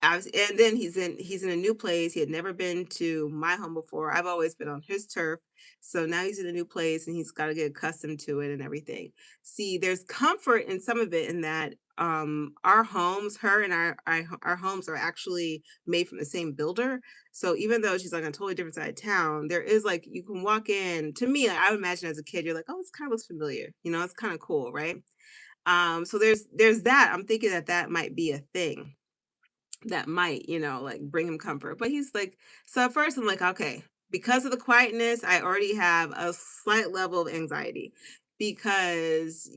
And then he's in a new place. He had never been to my home before. I've always been on his turf. So now he's in a new place and he's got to get accustomed to it and everything. See, there's comfort in some of it in that our homes, her and our homes are actually made from the same builder. So even though she's like on a totally different side of town, there is like you can walk in. To me, like, I would imagine as a kid, you're like, oh, this kind of looks familiar. It's kind of cool, right? So there's that. I'm thinking that that might be a thing that might, like bring him comfort. But he's like, so at first I'm like, okay, because of the quietness, I already have a slight level of anxiety because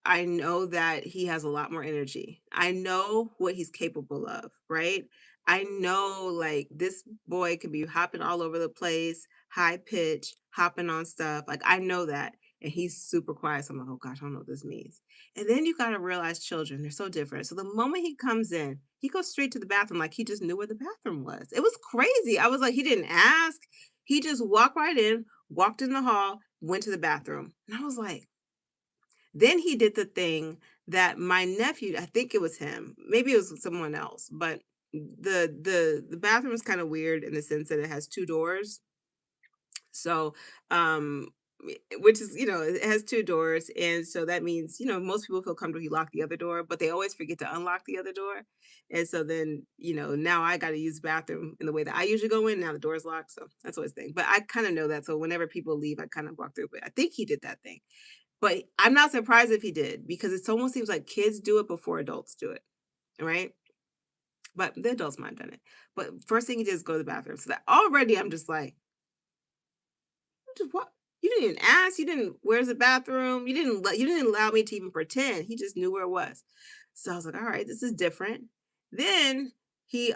I know that he has a lot more energy. I know what he's capable of, right? I know like this boy could be hopping all over the place, high pitch, hopping on stuff. Like I know that. And he's super quiet. So I'm like, oh gosh, I don't know what this means. And then you got to realize children, they're so different. So the moment he comes in, he goes straight to the bathroom like he just knew where the bathroom was. It was crazy. I was like, he didn't ask. He just walked right in, walked in the hall, went to the bathroom. And I was like, then he did the thing that my nephew, I think it was him, maybe it was someone else, but the bathroom is kind of weird in the sense that it has two doors. So, which is, it has two doors. And so that means, most people feel comfortable you lock the other door, but they always forget to unlock the other door. And so then, now I got to use the bathroom in the way that I usually go in. Now the door's locked. So that's always the thing. But I kind of know that. So whenever people leave, I kind of walk through. But I think he did that thing. But I'm not surprised if he did because it almost seems like kids do it before adults do it. Right. But the adults might have done it. But first thing he did is go to the bathroom. So that already I'm just like, just what? You didn't even ask. You didn't. Where's the bathroom? You didn't allow me to even pretend. He just knew where it was. So I was like, all right, this is different. Then he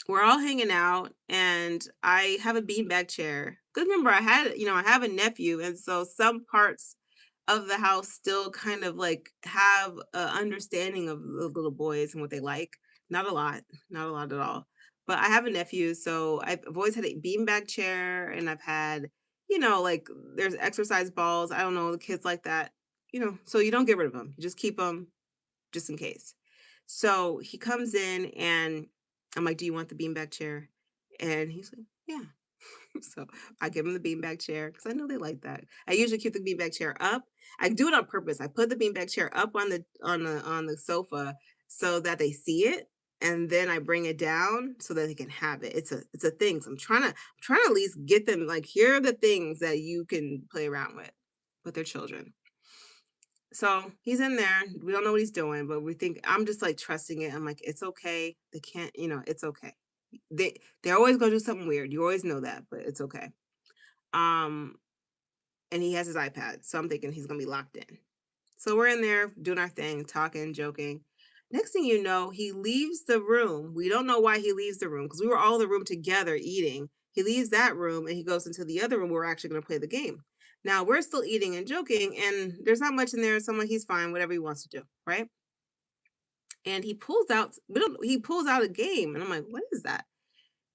we're all hanging out, and I have a beanbag chair. Cause remember, I have a nephew, and so some parts of the house still kind of like have a understanding of the little boys and what they like. Not a lot, not a lot at all. But I have a nephew, so I've always had a beanbag chair, and I've had, like there's exercise balls. I don't know, the kids like that, so you don't get rid of them. You just keep them just in case. So he comes in and I'm like, do you want the beanbag chair? And he's like, yeah. So I give him the beanbag chair because I know they like that. I usually keep the beanbag chair up. I do it on purpose. I put the beanbag chair up on the sofa so that they see it, and then I bring it down so that they can have it. It's a thing. So I'm trying to at least get them like here are the things that you can play around with their children. So he's in there. We don't know what he's doing, but we think I'm just like trusting it. I'm like, it's okay. They can't, it's okay. They're always gonna do something weird. You always know that, but it's okay. Um, and he has his iPad, so I'm thinking he's gonna be locked in. So we're in there doing our thing, talking, joking. Next thing you know, he leaves the room. We don't know why he leaves the room because we were all in the room together eating. He leaves that room and he goes into the other room where we're actually going to play the game. Now we're still eating and joking, and there's not much in there. Someone he's fine, whatever he wants to do, right? And he pulls out a game, and I'm like, what is that?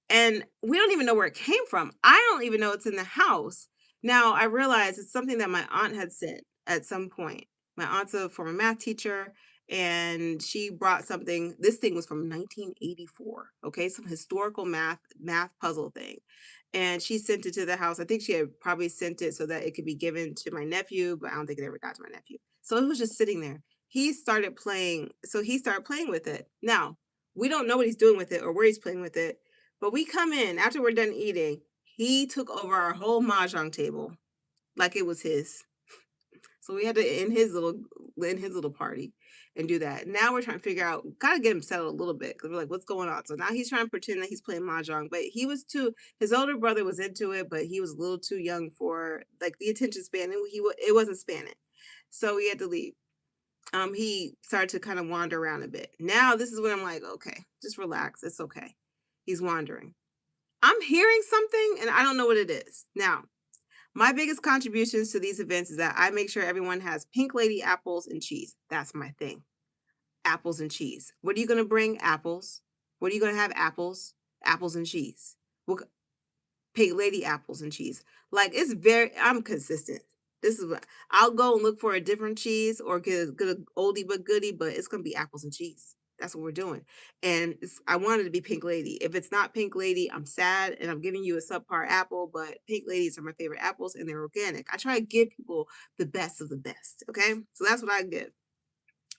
And we don't even know where it came from. I don't even know it's in the house. Now I realize it's something that my aunt had sent at some point. My aunt's a former math teacher, and she brought something. This thing was from 1984. Okay, some historical math puzzle thing, and she sent it to the house. I think she had probably sent it so that it could be given to my nephew, but I don't think it ever got to my nephew. So it was just sitting there. He started playing with it. Now we don't know what he's doing with it or where he's playing with it, but we come in after we're done eating. He took over our whole mahjong table like it was his. So we had to in his little party and do that. Now we're trying to figure out, gotta get him settled a little bit because we're like, what's going on? So now he's trying to pretend that he's playing mahjong, but he was too. His older brother was into it, but he was a little too young for like the attention span. And it wasn't spanning, so we had to leave. He started to kind of wander around a bit. Now this is when I'm like, okay, just relax. It's okay. He's wandering. I'm hearing something and I don't know what it is. Now, my biggest contributions to these events is that I make sure everyone has Pink Lady apples and cheese. That's my thing. Apples and cheese. What are you going to bring? Apples. What are you going to have? Apples, apples and cheese. What Pink Lady apples and cheese. Like I'm consistent. This is what I'll go and look for a different cheese or get a oldie but goodie, but it's gonna be apples and cheese. That's what we're doing. And I wanted to be Pink Lady. If it's not Pink Lady, I'm sad and I'm giving you a subpar apple, but Pink Ladies are my favorite apples and they're organic. I try to give people the best of the best. Okay. So that's what I give.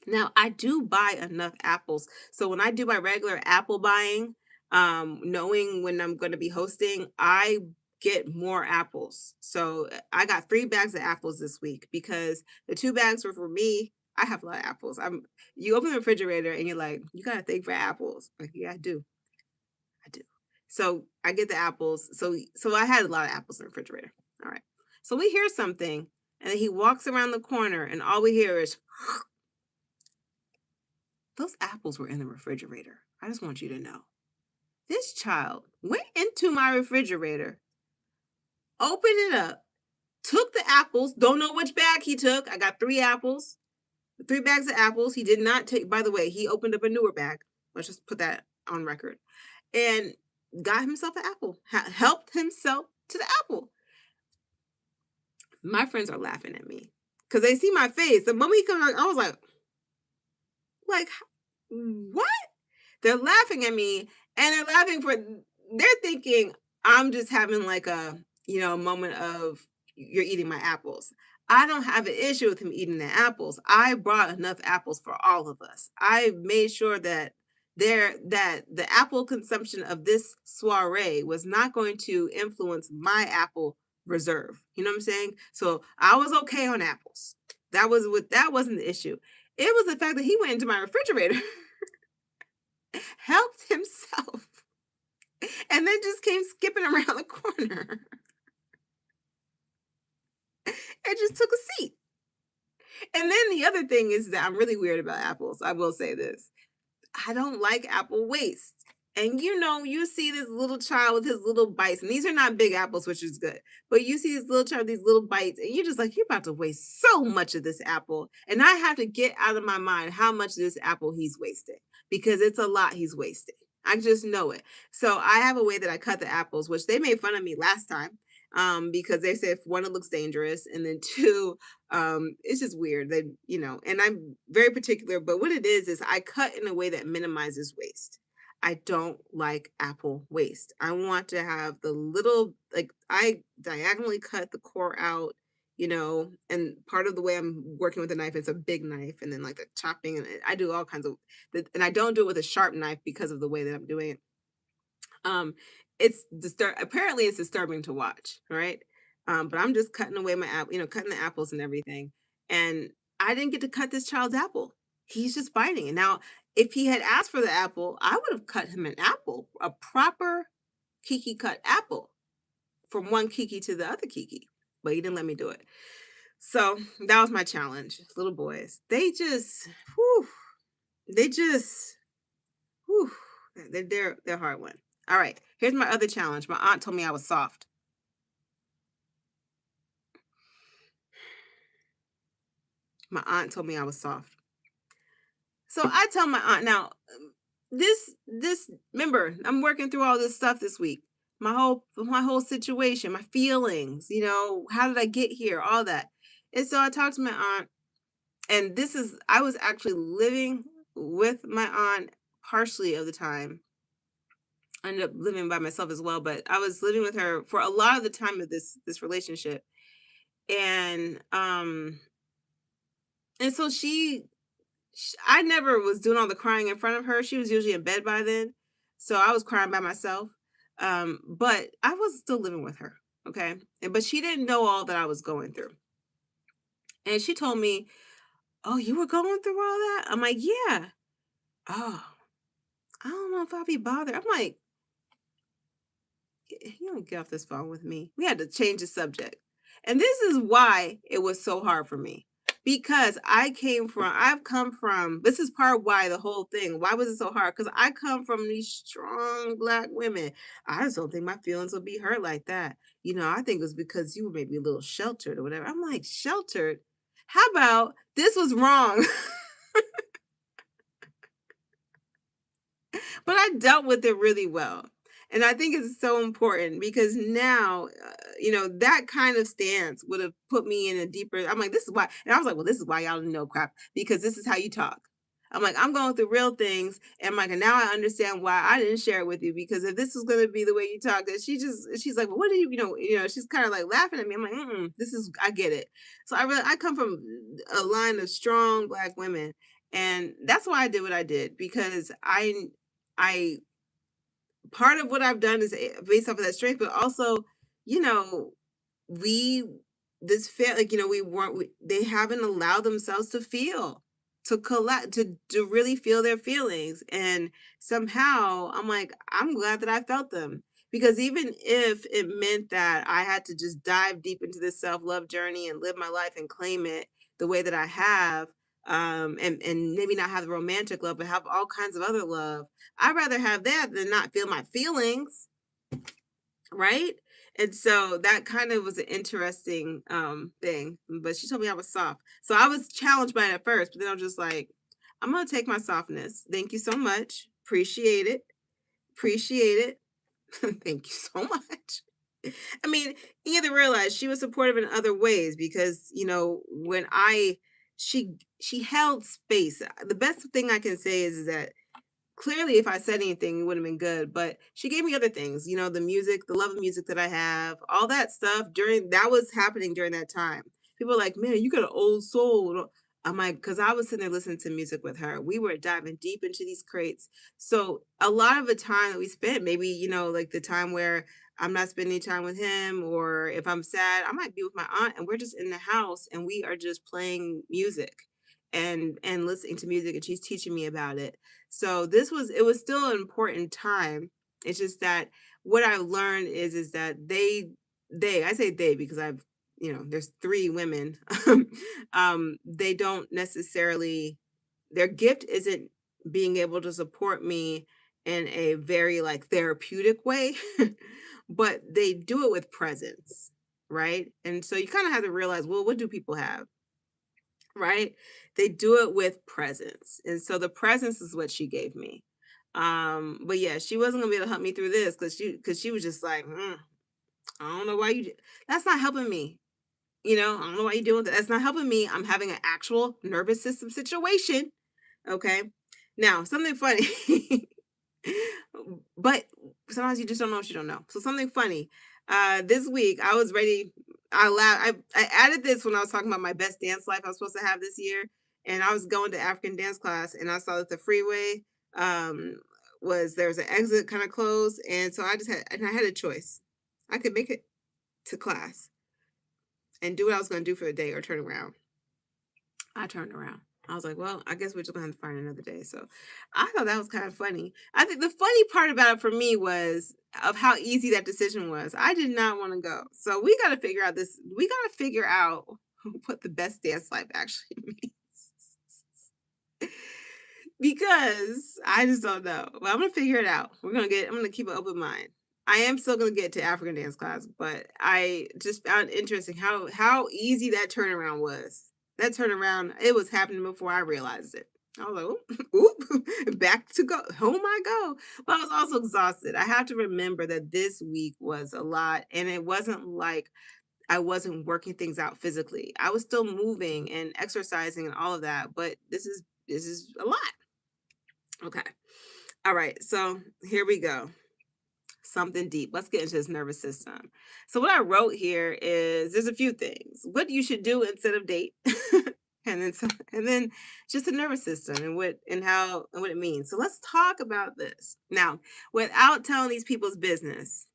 Now, I do buy enough apples. So when I do my regular apple buying, knowing when I'm going to be hosting, I get more apples. So I got 3 bags of apples this week because the 2 bags were for me. I have a lot of apples. You open the refrigerator and you're like, you got to think for apples. Like, yeah, I do. I do. So I get the apples. So I had a lot of apples in the refrigerator. All right. So we hear something and then he walks around the corner and all we hear is those apples were in the refrigerator. I just want you to know. This child went into my refrigerator, opened it up, took the apples. Don't know which bag he took. I got 3 apples, 3 bags of apples. He did not take, by the way, he opened up a newer bag. Let's just put that on record. And got himself an apple, helped himself to the apple. My friends are laughing at me because they see my face. The moment he comes, I was like, what? They're laughing at me and they're thinking I'm just having like a moment of you're eating my apples. I don't have an issue with him eating the apples. I brought enough apples for all of us. I made sure that the apple consumption of this soiree was not going to influence my apple reserve. You know what I'm saying? So I was okay on apples. That wasn't the issue. It was the fact that he went into my refrigerator helped himself, and then just came skipping around the corner and just took a seat. And then the other thing is that I'm really weird about apples. I will say this. I don't like apple waste. And you see this little child with his little bites, and these are not big apples, which is good. But you see this little child with these little bites, and you're just like, you're about to waste so much of this apple. And I have to get out of my mind how much of this apple he's wasting because it's a lot he's wasting. I just know it. So I have a way that I cut the apples, which they made fun of me last time. Because they said one, it looks dangerous, and then two, it's just weird. And I'm very particular, but what it is I cut in a way that minimizes waste. I don't like apple waste. I want to have the little, like, I diagonally cut the core out, and part of the way I'm working with the knife is a big knife, and then like the chopping, and I do all kinds of, and I don't do it with a sharp knife because of the way that I'm doing it. Apparently it's disturbing to watch, right? But I'm just cutting away my apple, cutting the apples and everything. And I didn't get to cut this child's apple. He's just biting it. Now, if he had asked for the apple, I would have cut him an apple, a proper Kiki cut apple from one Kiki to the other Kiki. But he didn't let me do it. So that was my challenge. Little boys. Whew, they're a hard one. All right, here's my other challenge. My aunt told me I was soft. My aunt told me I was soft. So I tell my aunt now, this remember, I'm working through all this stuff this week. My whole situation, my feelings, how did I get here, all that. And so I talked to my aunt, and I was actually living with my aunt partially of the time. I ended up living by myself as well, but I was living with her for a lot of the time of this relationship. And so I never was doing all the crying in front of her. She was usually in bed by then. So I was crying by myself. But I was still living with her. Okay. But she didn't know all that I was going through. And she told me, "Oh, you were going through all that?" I'm like, "Yeah." "Oh, I don't know if I'll be bothered." I'm like, "You don't get off this phone with me." We had to change the subject. And this is why it was so hard for me. Because I've come from, this is part why the whole thing, why was it so hard? Because I come from these strong Black women. I just don't think my feelings will be hurt like that. I think it was because you were maybe a little sheltered or whatever. I'm like, sheltered? How about this was wrong? But I dealt with it really well. And I think it's so important because now, that kind of stance would have put me in a deeper. I'm like, this is why. And I was like, well, this is why y'all didn't know crap, because this is how you talk. I'm like, I'm going through real things. And I'm like, and now I understand why I didn't share it with you, because if this was going to be the way you talk, that she's like, well, what do she's kind of like laughing at me. I'm like, I get it. So I come from a line of strong Black women. And that's why I did what I did, because I part of what I've done is based off of that strength, but also, you know, we this feel like, they haven't allowed themselves to feel, to collect, to really feel their feelings. And somehow I'm like, I'm glad that I felt them, because even if it meant that I had to just dive deep into this self-love journey and live my life and claim it the way that I have, and maybe not have the romantic love, but have all kinds of other love, I'd rather have that than not feel my feelings, right? And so that kind of was an interesting thing. But she told me I was soft. So I was challenged by it at first, but then I was just like, I'm gonna take my softness. Thank you so much. Appreciate it. Appreciate it. Thank you so much. I mean, you have to realize she was supportive in other ways, because, when she held space. The best thing I can say is that clearly if I said anything, it would have been good. But she gave me other things, the music, the love of music that I have, all that stuff during that was happening during that time. People are like, man, you got an old soul. I'm like, because I was sitting there listening to music with her. We were diving deep into these crates. So a lot of the time that we spent, maybe, like the time where I'm not spending time with him, or if I'm sad, I might be with my aunt and we're just in the house and we are just playing music and listening to music, and she's teaching me about it. So it was still an important time. It's just that what I learned is that I say they because there's three women. They don't necessarily, their gift isn't being able to support me in a very like therapeutic way, but they do it with presence, right? And so you kind of have to realize, well, what do people have? Right? They do it with presence. And so the presence is what she gave me. But yeah, she wasn't gonna be able to help me through this because she was just like, I don't know why that's not helping me. I don't know why you're doing that. That's not helping me. I'm having an actual nervous system situation. Okay. Now, something funny. But sometimes you just don't know what you don't know. So something funny. This week I was ready. I added this when I was talking about my best dance life I was supposed to have this year, and I was going to African dance class, and I saw that the freeway there was an exit kind of closed, and so I had a choice. I could make it to class and do what I was going to do for the day, or turn around. I turned around. I was like, well, I guess we're just gonna have to find another day. So I thought that was kind of funny. I think the funny part about it for me was of how easy that decision was. I did not want to go. So we gotta figure out what the best dance life actually means. Because I just don't know. Well, I'm gonna figure it out. I'm gonna keep an open mind. I am still gonna get to African dance class, but I just found interesting how easy that turnaround was. That turnaround, it was happening before I realized it. I was like, oop, oop, back to go. Home I go. But I was also exhausted. I have to remember that this week was a lot, and it wasn't like I wasn't working things out physically. I was still moving and exercising and all of that, but this is a lot. Okay. All right. So here we go. Something deep. Let's get into this nervous system. So what I wrote here is there's a few things. What you should do instead of date. And then just the nervous system and what it means. So let's talk about this. Now, without telling these people's business,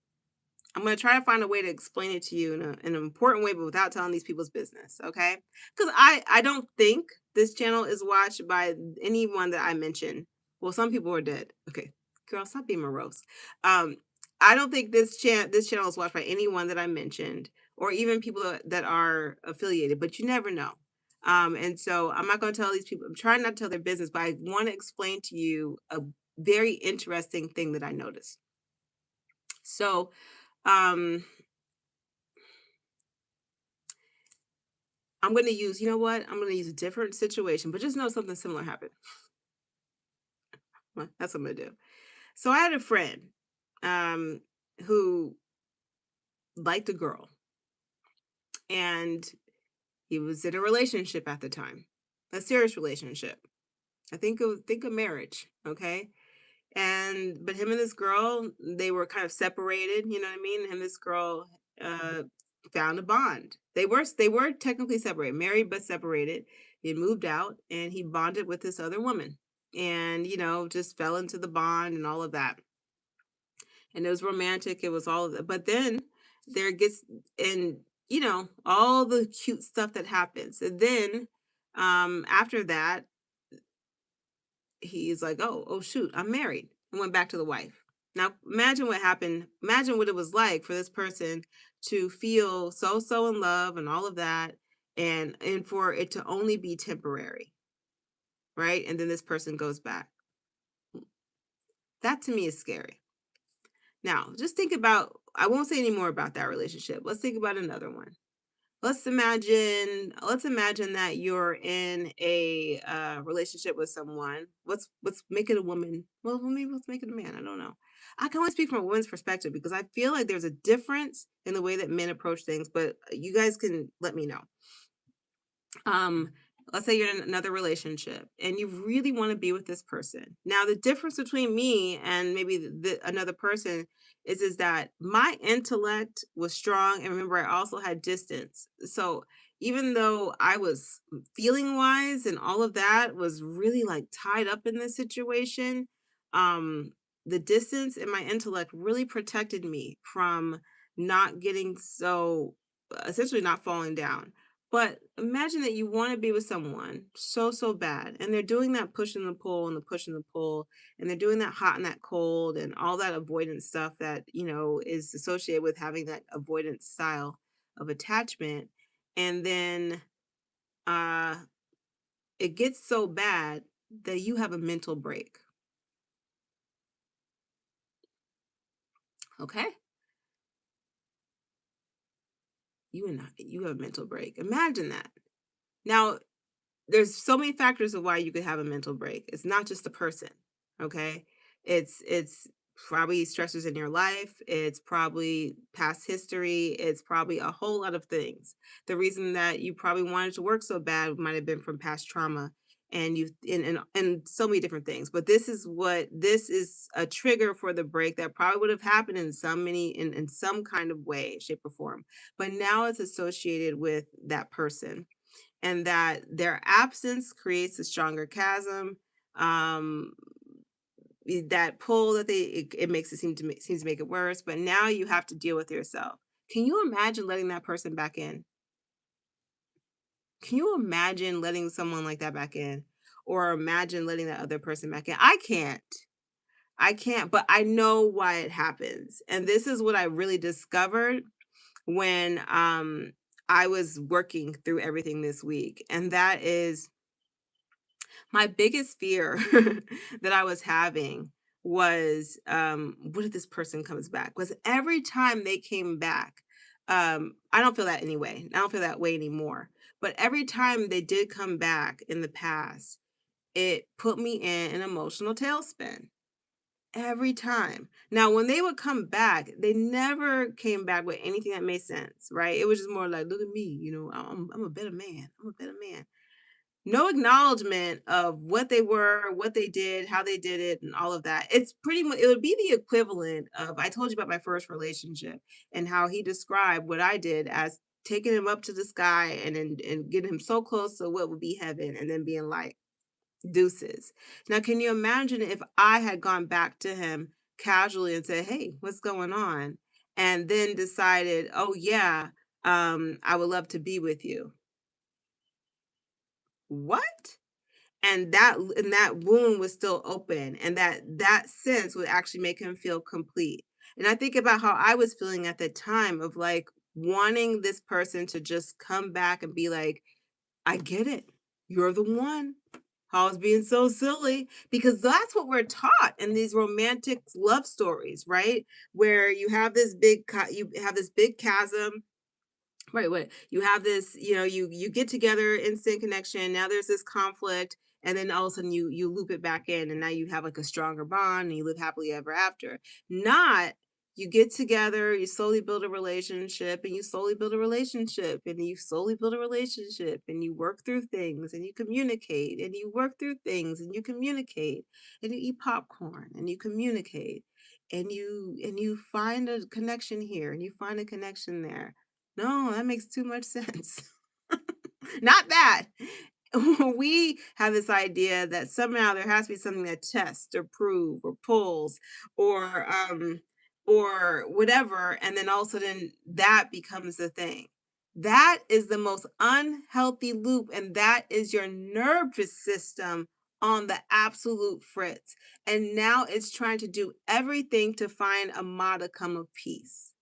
I'm going to try to find a way to explain it to you in an important way, but without telling these people's business. Okay. Because I don't think this channel is watched by anyone that I mentioned. Well, some people are dead. Okay. Girl, stop being morose. Um, I don't think this channel is watched by anyone that I mentioned or even people that are affiliated, but you never know. And so I'm not going to tell these people, I'm trying not to tell their business, but I want to explain to you a very interesting thing that I noticed. So, um, I'm gonna use, you know what? I'm gonna use a different situation, but just know something similar happened. Well, that's what I'm gonna do. So I had a friend um who liked a girl and he was in a relationship at the time. A serious relationship. Think of marriage, okay? And but him and this girl, they were kind of separated, you know what I mean? Him and this girl uh found a bond. They were technically separated, married but separated. He had moved out and he bonded with this other woman. And just fell into the bond and all of that. And it was romantic, it was all of that. But then there gets and all the cute stuff that happens. And then after that he's like, oh shoot, I'm married, and went back to the wife. Now imagine what happened. Imagine what it was like for this person to feel so in love and all of that, and for it to only be temporary, right? And then this person goes back. That to me is scary. Now, just think about, I won't say any more about that relationship. Let's think about another one. Let's imagine that you're in a relationship with someone. Let's make it a woman. Well, maybe let's make it a man. I don't know. I can only speak from a woman's perspective because I feel like there's a difference in the way that men approach things, but you guys can let me know. um let's say you're in another relationship and you really want to be with this person. Now the difference between me and maybe another person is that my intellect was strong, and remember I also had distance. So even though I was feeling wise and all of that was really like tied up in this situation, um the distance and my intellect really protected me from not getting so essentially not falling down. But imagine that you want to be with someone so bad, and they're doing that push and the pull and the push and the pull, and they're doing that hot and that cold and all that avoidance stuff that, is associated with having that avoidance style of attachment. And then uh it gets so bad that you have a mental break. Okay? You have a mental break. Imagine that. Now, there's so many factors of why you could have a mental break. It's not just the person, okay? It's probably stressors in your life, it's probably past history, it's probably a whole lot of things. The reason that you probably wanted to work so bad might have been from past trauma, and you and so many different things. But this is a trigger for the break that probably would have happened in some kind of way, shape, or form. But now it's associated with that person, and that their absence creates a stronger chasm. Um, that pull that it makes it seems to make it worse. But now you have to deal with yourself. Can you imagine letting that person back in? Can you imagine letting someone like that back in, or imagine letting that other person back in? I can't. I can't. But I know why it happens, and this is what I really discovered when I was working through everything this week, and that is My biggest fear that I was having was, what if this person comes back? Was every time they came back, I don't feel that anyway. I don't feel that way anymore. But every time they did come back in the past, it put me in an emotional tailspin. Every time. Now, when they would come back, they never came back with anything that made sense, right? It was just more like, look at me, I'm a better man. I'm a better man. No acknowledgement of what they were, what they did, how they did it, and all of that. It's pretty much it would be the equivalent of I told you about my first relationship and how he described what I did as taking him up to the sky and getting him so close to what would be heaven and then being like, deuces. Now, can you imagine if I had gone back to him casually and said, hey, what's going on? And then decided, oh yeah, I would love to be with you. What? And that wound was still open, and that sense would actually make him feel complete. And I think about how I was feeling at the time of like wanting this person to just come back and be like, I get it, you're the one. I was being so silly because that's what we're taught in these romantic love stories, right? Where you have this big chasm. Right. You have this, you get together, instant connection. Now there's this conflict, and then all of a sudden you loop it back in, and now you have like a stronger bond, and you live happily ever after. Not you get together, you slowly build a relationship, and you slowly build a relationship, and you slowly build a relationship, and you work through things, and you communicate, and you work through things, and you communicate, and you eat popcorn, and you communicate, and you find a connection here, and you find a connection there. No, that makes too much sense. Not that. We have this idea that somehow there has to be something that tests or prove or pulls or or whatever, and then all of a sudden that becomes the thing. That is the most unhealthy loop, and that is your nervous system on the absolute fritz. And now it's trying to do everything to find a modicum of peace.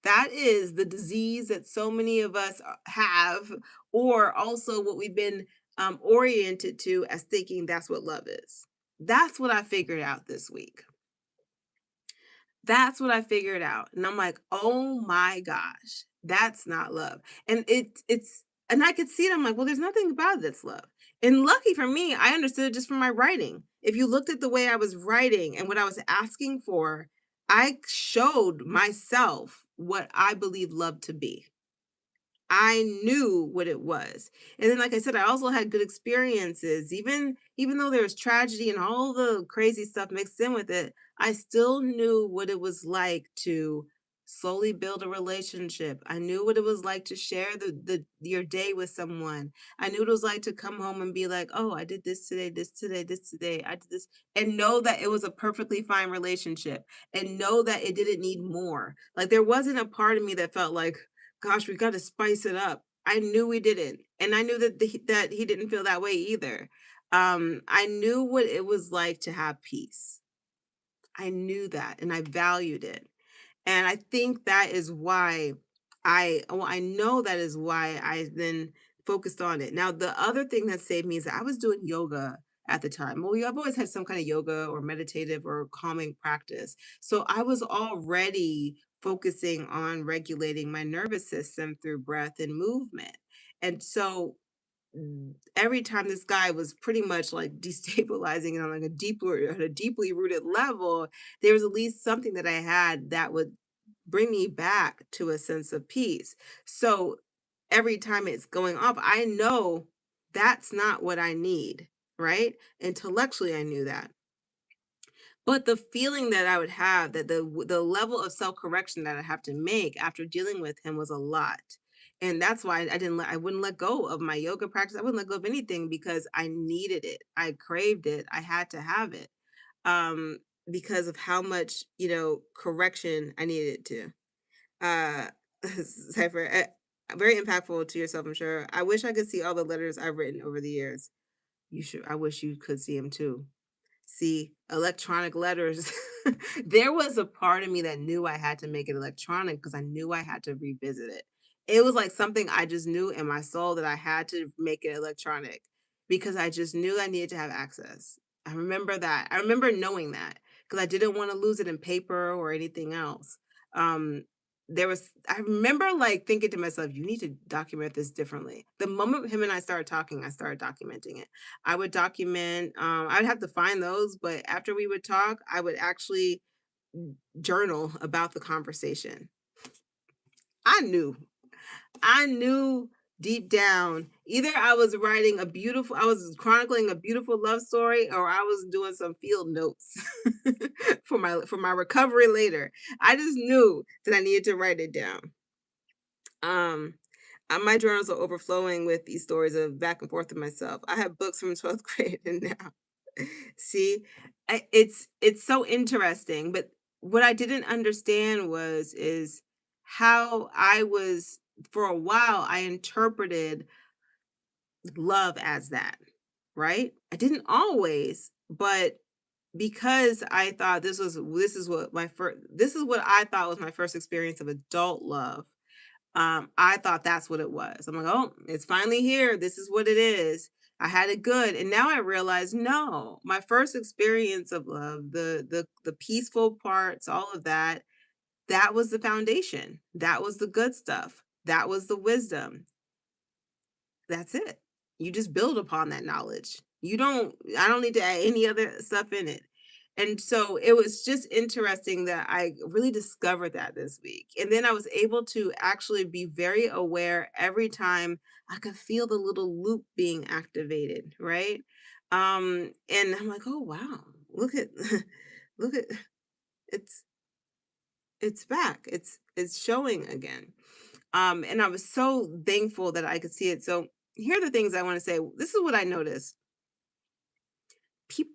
That is the disease that so many of us have, or also what we've been oriented to as thinking that's what love is. That's what I figured out this week. That's what I figured out. And I'm like, oh my gosh, that's not love. And and I could see it. I'm like, well, there's nothing about it that's love. And lucky for me, I understood it just from my writing. If you looked at the way I was writing and what I was asking for, I showed myself what I believe love to be. I knew what it was. And then like I said, I also had good experiences. Even though there was tragedy and all the crazy stuff mixed in with it, I still knew what it was like to slowly build a relationship. I knew what it was like to share the your day with someone. I knew what it was like to come home and be like, "Oh, I did this today, this today, this today. I did this." And know that it was a perfectly fine relationship and know that it didn't need more. Like there wasn't a part of me that felt like gosh, we gotta spice it up. I knew we didn't, and I knew that he didn't feel that way either. I knew what it was like to have peace. I knew that, and I valued it. And I think that is why I know that is why I then focused on it. Now, the other thing that saved me is that I was doing yoga at the time. Well, I've always had some kind of yoga or meditative or calming practice. So I was already focusing on regulating my nervous system through breath and movement. And so every time this guy was pretty much like destabilizing it on like a deeply rooted level, there was at least something that I had that would bring me back to a sense of peace. So every time it's going off, I know that's not what I need, right? Intellectually, I knew that. But the feeling that I would have, that the level of self-correction that I have to make after dealing with him was a lot. And that's why I wouldn't let go of my yoga practice. I wouldn't let go of anything because I needed it. I craved it. I had to have it. Um, because of how much, correction I needed to. Uh, Cypher, very impactful to yourself, I'm sure. I wish I could see all the letters I've written over the years. You should. I wish you could see them too. See, electronic letters. There was a part of me that knew I had to make it electronic because I knew I had to revisit it. It was like something I just knew in my soul that I had to make it electronic because I just knew I needed to have access. I remember that. I remember knowing that because I didn't want to lose it in paper or anything else. Um, I remember like thinking to myself, you need to document this differently. The moment him and I started talking, I started documenting it. I would document, I'd have to find those, but after we would talk, I would actually journal about the conversation. I knew I knew deep down either I was chronicling a beautiful love story, or I was doing some field notes for my recovery later. I just knew that I needed to write it down. Um, my journals are overflowing with these stories of back and forth with myself. I have books from 12th grade and now. See, it's so interesting, but what I didn't understand is how I was for a while I interpreted love as that, right? I didn't always, but because I thought this is what I thought was my first experience of adult love. I thought that's what it was. I'm like, "Oh, it's finally here. This is what it is. I had it good." And now I realize, no, my first experience of love, the peaceful parts, all of that, that was the foundation. That was the good stuff. That was the wisdom. That's it. You just build upon that knowledge. I don't need to add any other stuff in it. And so it was just interesting that I really discovered that this week. And then I was able to actually be very aware every time I could feel the little loop being activated, right? And I'm like, "Oh wow. Look at look at it's it's back. It's showing again." And I was so thankful that I could see it. So here are the things I want to say. This is what I noticed.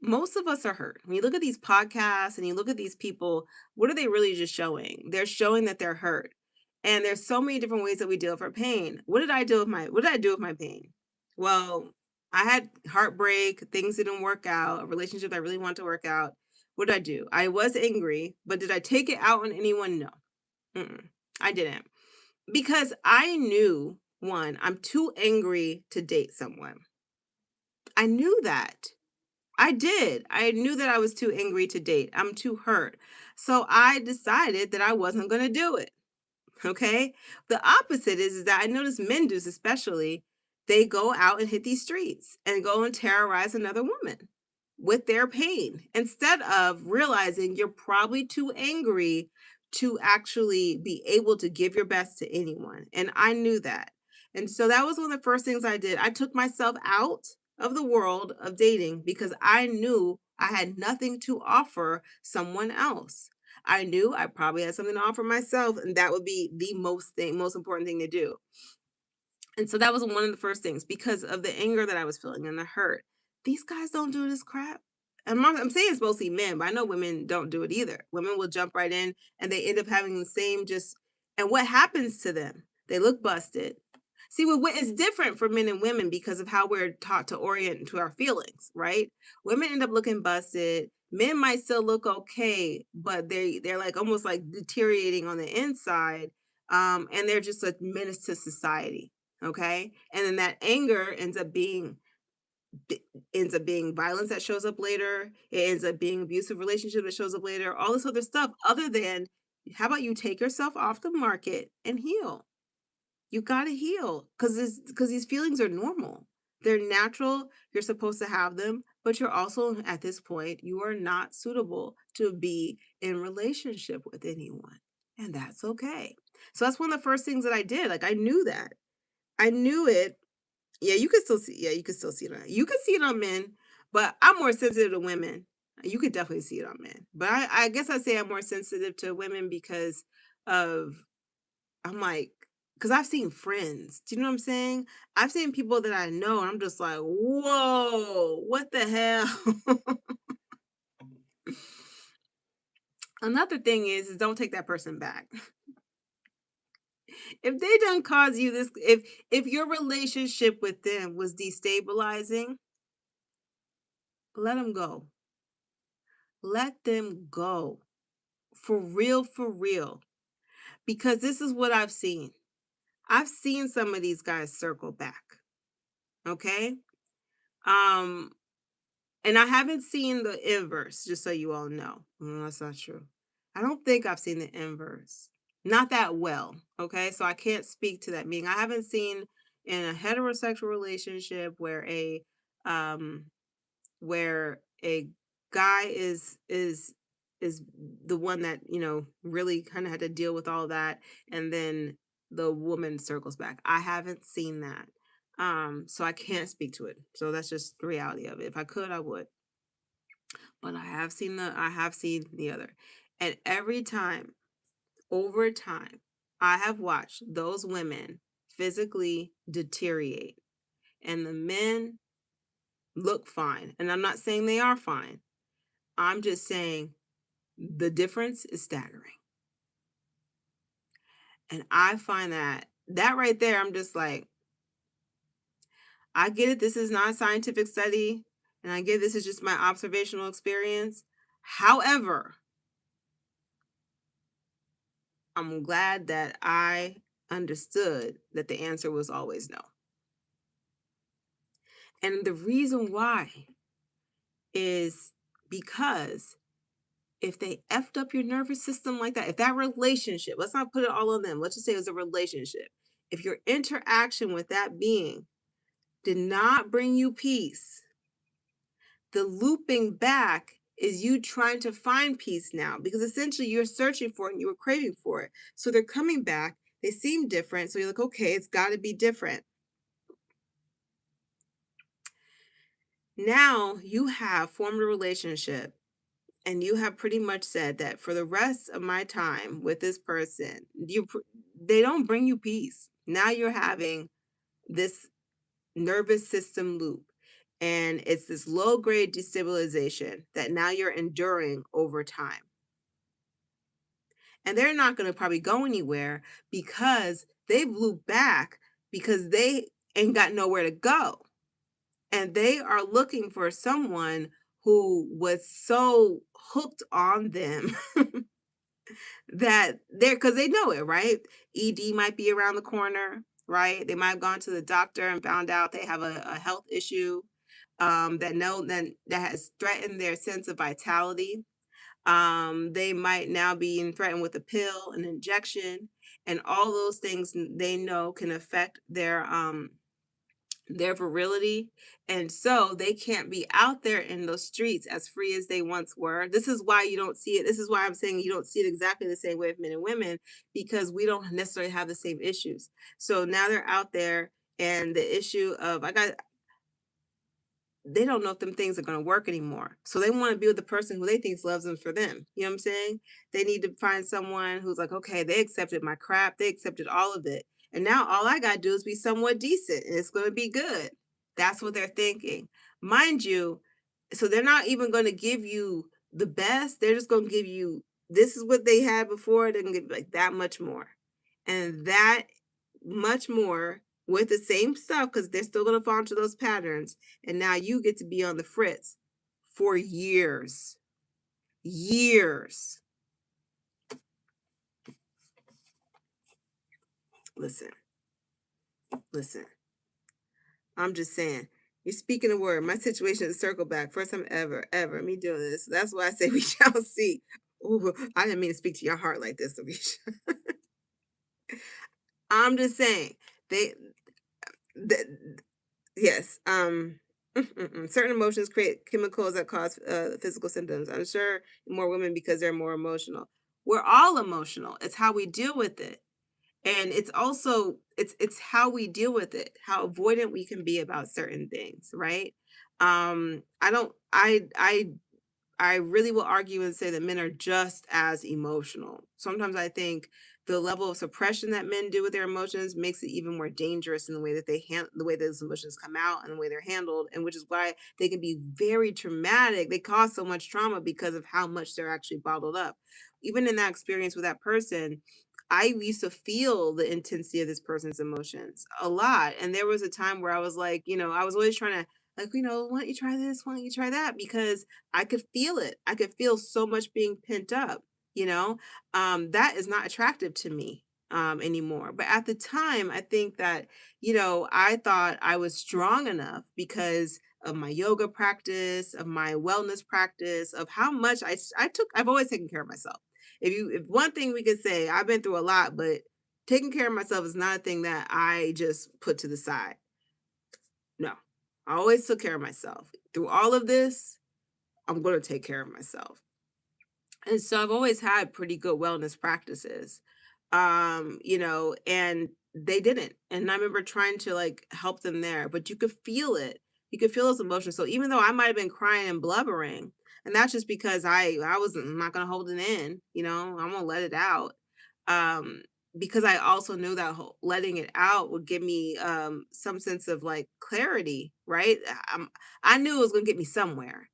Most of us are hurt. When you look at these podcasts and you look at these people, what are they really just showing? They're showing that they're hurt. And there's so many different ways that we deal with our pain. What did I do with my pain? Well, I had heartbreak, things didn't work out, a relationship I really wanted to work out. What did I do? I was angry, but did I take it out on anyone? No. Mm-mm, I didn't. Because I knew, one, I'm too angry to date someone. I knew that. I did. I knew that I was too angry to date. I'm too hurt. So I decided that I wasn't going to do it. Okay. The opposite is that I notice men do this especially. They go out and hit these streets and go and terrorize another woman with their pain instead of realizing you're probably too angry to actually be able to give your best to anyone. And I knew that. And so that was one of the first things I did. I took myself out of the world of dating because I knew I had nothing to offer someone else. I knew I probably had something to offer myself, and that would be the most important thing to do. And so that was one of the first things because of the anger that I was feeling and the hurt. These guys don't do this crap. And I'm saying it's mostly men, but I know women don't do it either. Women will jump right in and they end up having the same and what happens to them? They look busted. See, it's different for men and women because of how we're taught to orient to our feelings, right? Women end up looking busted. Men might still look okay, but they're like almost like deteriorating on the inside, and they're just a menace to society. Okay. And then that anger b- ends up being violence that shows up later. It ends up being abusive relationship that shows up later, all this other stuff, other than how about you take yourself off the market and heal? You gotta heal because these feelings are normal. They're natural. You're supposed to have them, but you're also at this point, you are not suitable to be in relationship with anyone. And that's okay. So that's one of the first things that I did. Like I knew that. I knew it. Yeah, you can still see it you can see it on men, but I'm more sensitive to women. You could definitely see it on men. But I guess I say I'm more sensitive to women because of I'm like, because I've seen friends. Do you know what I'm saying? I've seen people that I know, and I'm just like, whoa, what the hell? Another thing is don't take that person back. If they don't cause you this, if your relationship with them was destabilizing, let them go. Let them go. For real, for real. Because this is what I've seen. I've seen some of these guys circle back. Okay. Um, and I haven't seen the inverse, just so you all know. That's not true. I don't think I've seen the inverse. Not that well. Okay. So I can't speak to that. Meaning I haven't seen in a heterosexual relationship um where a guy is the one that, really kind of had to deal with all that, and then the woman circles back. I haven't seen that. So I can't speak to it. So that's just the reality of it. If I could, I would. But I have seen the other. And every time, over time, I have watched those women physically deteriorate, and the men look fine. And I'm not saying they are fine. I'm just saying the difference is staggering. And I find that right there, I'm just like, I get it. This is not a scientific study. And I get this is just my observational experience. However, I'm glad that I understood that the answer was always no. And the reason why is because if they effed up your nervous system like that, if that relationship, let's not put it all on them. Let's just say it was a relationship. If your interaction with that being did not bring you peace, the looping back is you trying to find peace now, because essentially you're searching for it and you were craving for it. So they're coming back. They seem different. So you're like, okay, it's got to be different. Now you have formed a relationship and you have pretty much said that for the rest of my time with this person, they don't bring you peace. Now you're having this nervous system loop, and it's this low grade destabilization that now you're enduring over time. And they're not going to probably go anywhere because they've looped back because they ain't got nowhere to go. And they are looking for someone who was so hooked on them that because they know it, right? ED might be around the corner, right? They might have gone to the doctor and found out they have a health issue, that has threatened their sense of vitality. They might now be threatened with a pill, an injection, and all those things they know can affect their virility. And so they can't be out there in those streets as free as they once were. This is why you don't see it. This is why I'm saying you don't see it exactly the same way with men and women, because we don't necessarily have the same issues. So now they're out there, and the issue of they don't know if them things are going to work anymore. So they want to be with the person who they think loves them for them. You know what I'm saying? They need to find someone who's like, okay, they accepted my crap. They accepted all of it. And now all I got to do is be somewhat decent and it's going to be good. That's what they're thinking. Mind you, so they're not even going to give you the best. They're just going to give you, this is what they had before. They're going to give you like that much more. And that much more with the same stuff, because they're still going to fall into those patterns. And now you get to be on the fritz for years. Years. Listen, listen. I'm just saying. You're speaking a word. My situation is circle back. First time ever me doing this. That's why I say we shall see. Ooh, I didn't mean to speak to your heart like this, Alicia. I'm just saying. They, yes. Certain emotions create chemicals that cause physical symptoms. I'm sure more women because they're more emotional. We're all emotional. It's how we deal with it. And it's also it's how we deal with it, how avoidant we can be about certain things, right? I don't I really will argue and say that men are just as emotional. Sometimes I think the level of suppression that men do with their emotions makes it even more dangerous in the way that the way those emotions come out and the way they're handled, and which is why they can be very traumatic. They cause so much trauma because of how much they're actually bottled up. Even in that experience with that person, I used to feel the intensity of this person's emotions a lot. And there was a time where I was like, I was always trying to like, why don't you try this? Why don't you try that? Because I could feel it. I could feel so much being pent up, you know? That is not attractive to me anymore. But at the time, I think that, I thought I was strong enough because of my yoga practice, of my wellness practice, of how much I've always taken care of myself. If one thing we could say, I've been through a lot, but taking care of myself is not a thing that I just put to the side. No. I always took care of myself. Through all of this, I'm going to take care of myself. And so I've always had pretty good wellness practices. And they didn't. And I remember trying to like help them there, but you could feel it. You could feel those emotions. So even though I might have been crying and blubbering, and that's just because I wasn't I'm not gonna hold it in, I'm gonna let it out. Um, because I also knew that letting it out would give me some sense of like clarity, right? I knew it was gonna get me somewhere,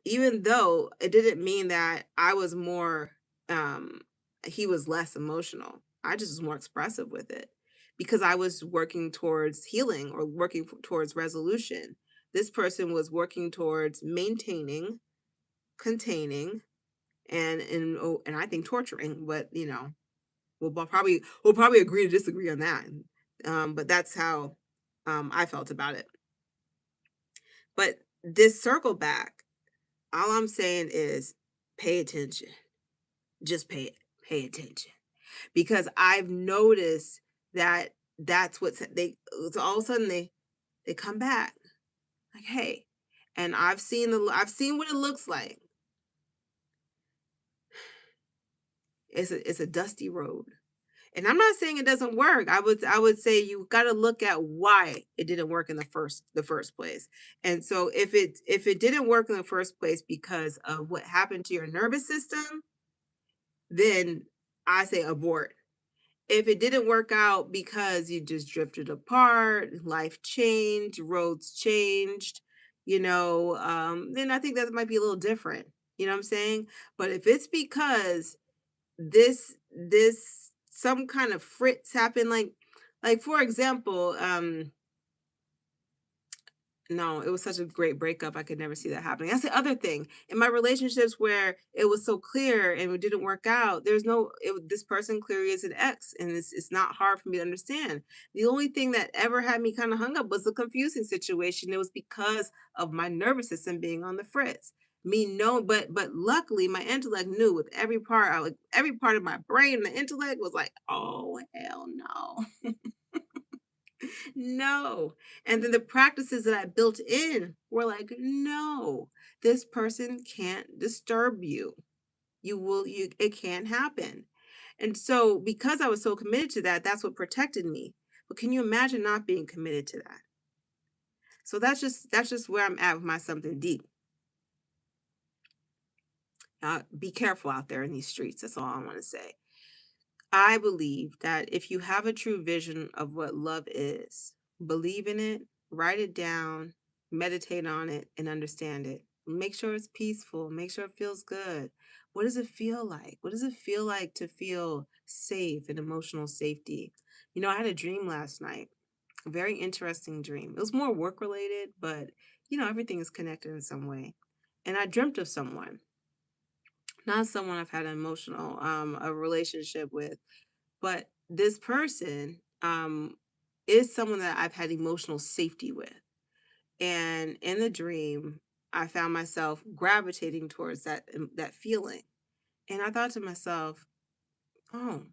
even though it didn't mean that I was more um he was less emotional. I just was more expressive with it because I was working towards healing or working towards resolution. This person was working towards maintaining, containing, and I think torturing, but we'll probably agree to disagree on that. But that's how I felt about it. But this circle back, all I'm saying is pay attention. Just pay attention, because I've noticed that that's what's they so all of a sudden they come back like, hey, and I've seen what it looks like. It's a dusty road. And I'm not saying it doesn't work. I would say you got to look at why it didn't work in the first place. And so if it didn't work in the first place because of what happened to your nervous system, then I say abort. If it didn't work out because you just drifted apart, life changed, roads changed, then I think that might be a little different. You know what I'm saying? But if it's because this some kind of fritz happened, like for example, no, it was such a great breakup. I could never see that happening. That's the other thing. In my relationships where it was so clear and it didn't work out, this person clearly is an ex, and it's not hard for me to understand. The only thing that ever had me kind of hung up was the confusing situation. It was because of my nervous system being on the fritz. Me no, but luckily my intellect knew with every part, every part of my brain, the intellect was like, oh hell no. No. And then the practices that I built in were like, no, this person can't disturb you. It can't happen. And so because I was so committed to that, that's what protected me. But can you imagine not being committed to that? So that's just where I'm at with my something deep. Be careful out there in these streets. That's all I want to say. I believe that if you have a true vision of what love is, believe in it, write it down, meditate on it, and understand it. Make sure it's peaceful. Make sure it feels good. What does it feel like? What does it feel like to feel safe and emotional safety? I had a dream last night, a very interesting dream. It was more work related, but everything is connected in some way. And I dreamt of someone, not someone I've had an emotional a relationship with, but this person is someone that I've had emotional safety with. And in the dream, I found myself gravitating towards that feeling. And I thought to myself, oh,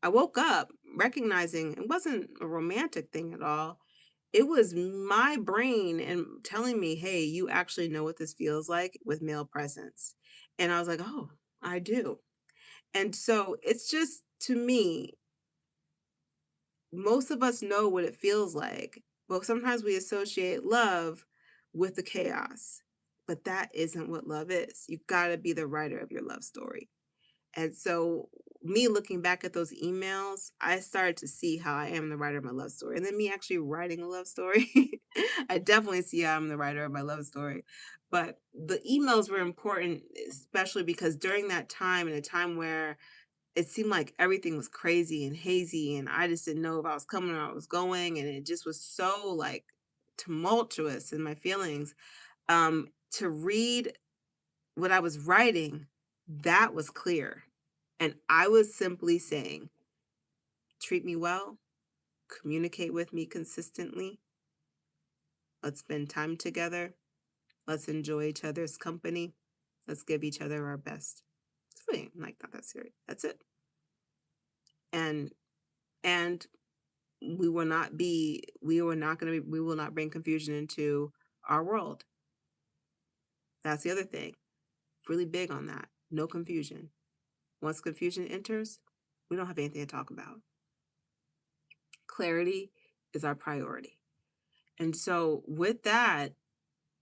I woke up recognizing it wasn't a romantic thing at all. It was my brain and telling me, hey, you actually know what this feels like with male presence. And I was like, oh, I do. And so it's just, to me, most of us know what it feels like, but sometimes we associate love with the chaos. But that isn't what love is. You got to be the writer of your love story. And so, me looking back at those emails, I started to see how I am the writer of my love story. And then me actually writing a love story, I definitely see how I'm the writer of my love story. But the emails were important, especially because during that time, in a time where it seemed like everything was crazy and hazy, and I just didn't know if I was coming or I was going, and it just was so like tumultuous in my feelings. To read what I was writing, that was clear. And I was simply saying, treat me well, communicate with me consistently, Let's spend time together. Let's enjoy each other's company. Let's give each other our best. It's really like not that serious. That's it. And and we will not bring confusion into our world. That's the other thing. Really big on that. No confusion. Once confusion enters, we don't have anything to talk about. Clarity is our priority. And so with that,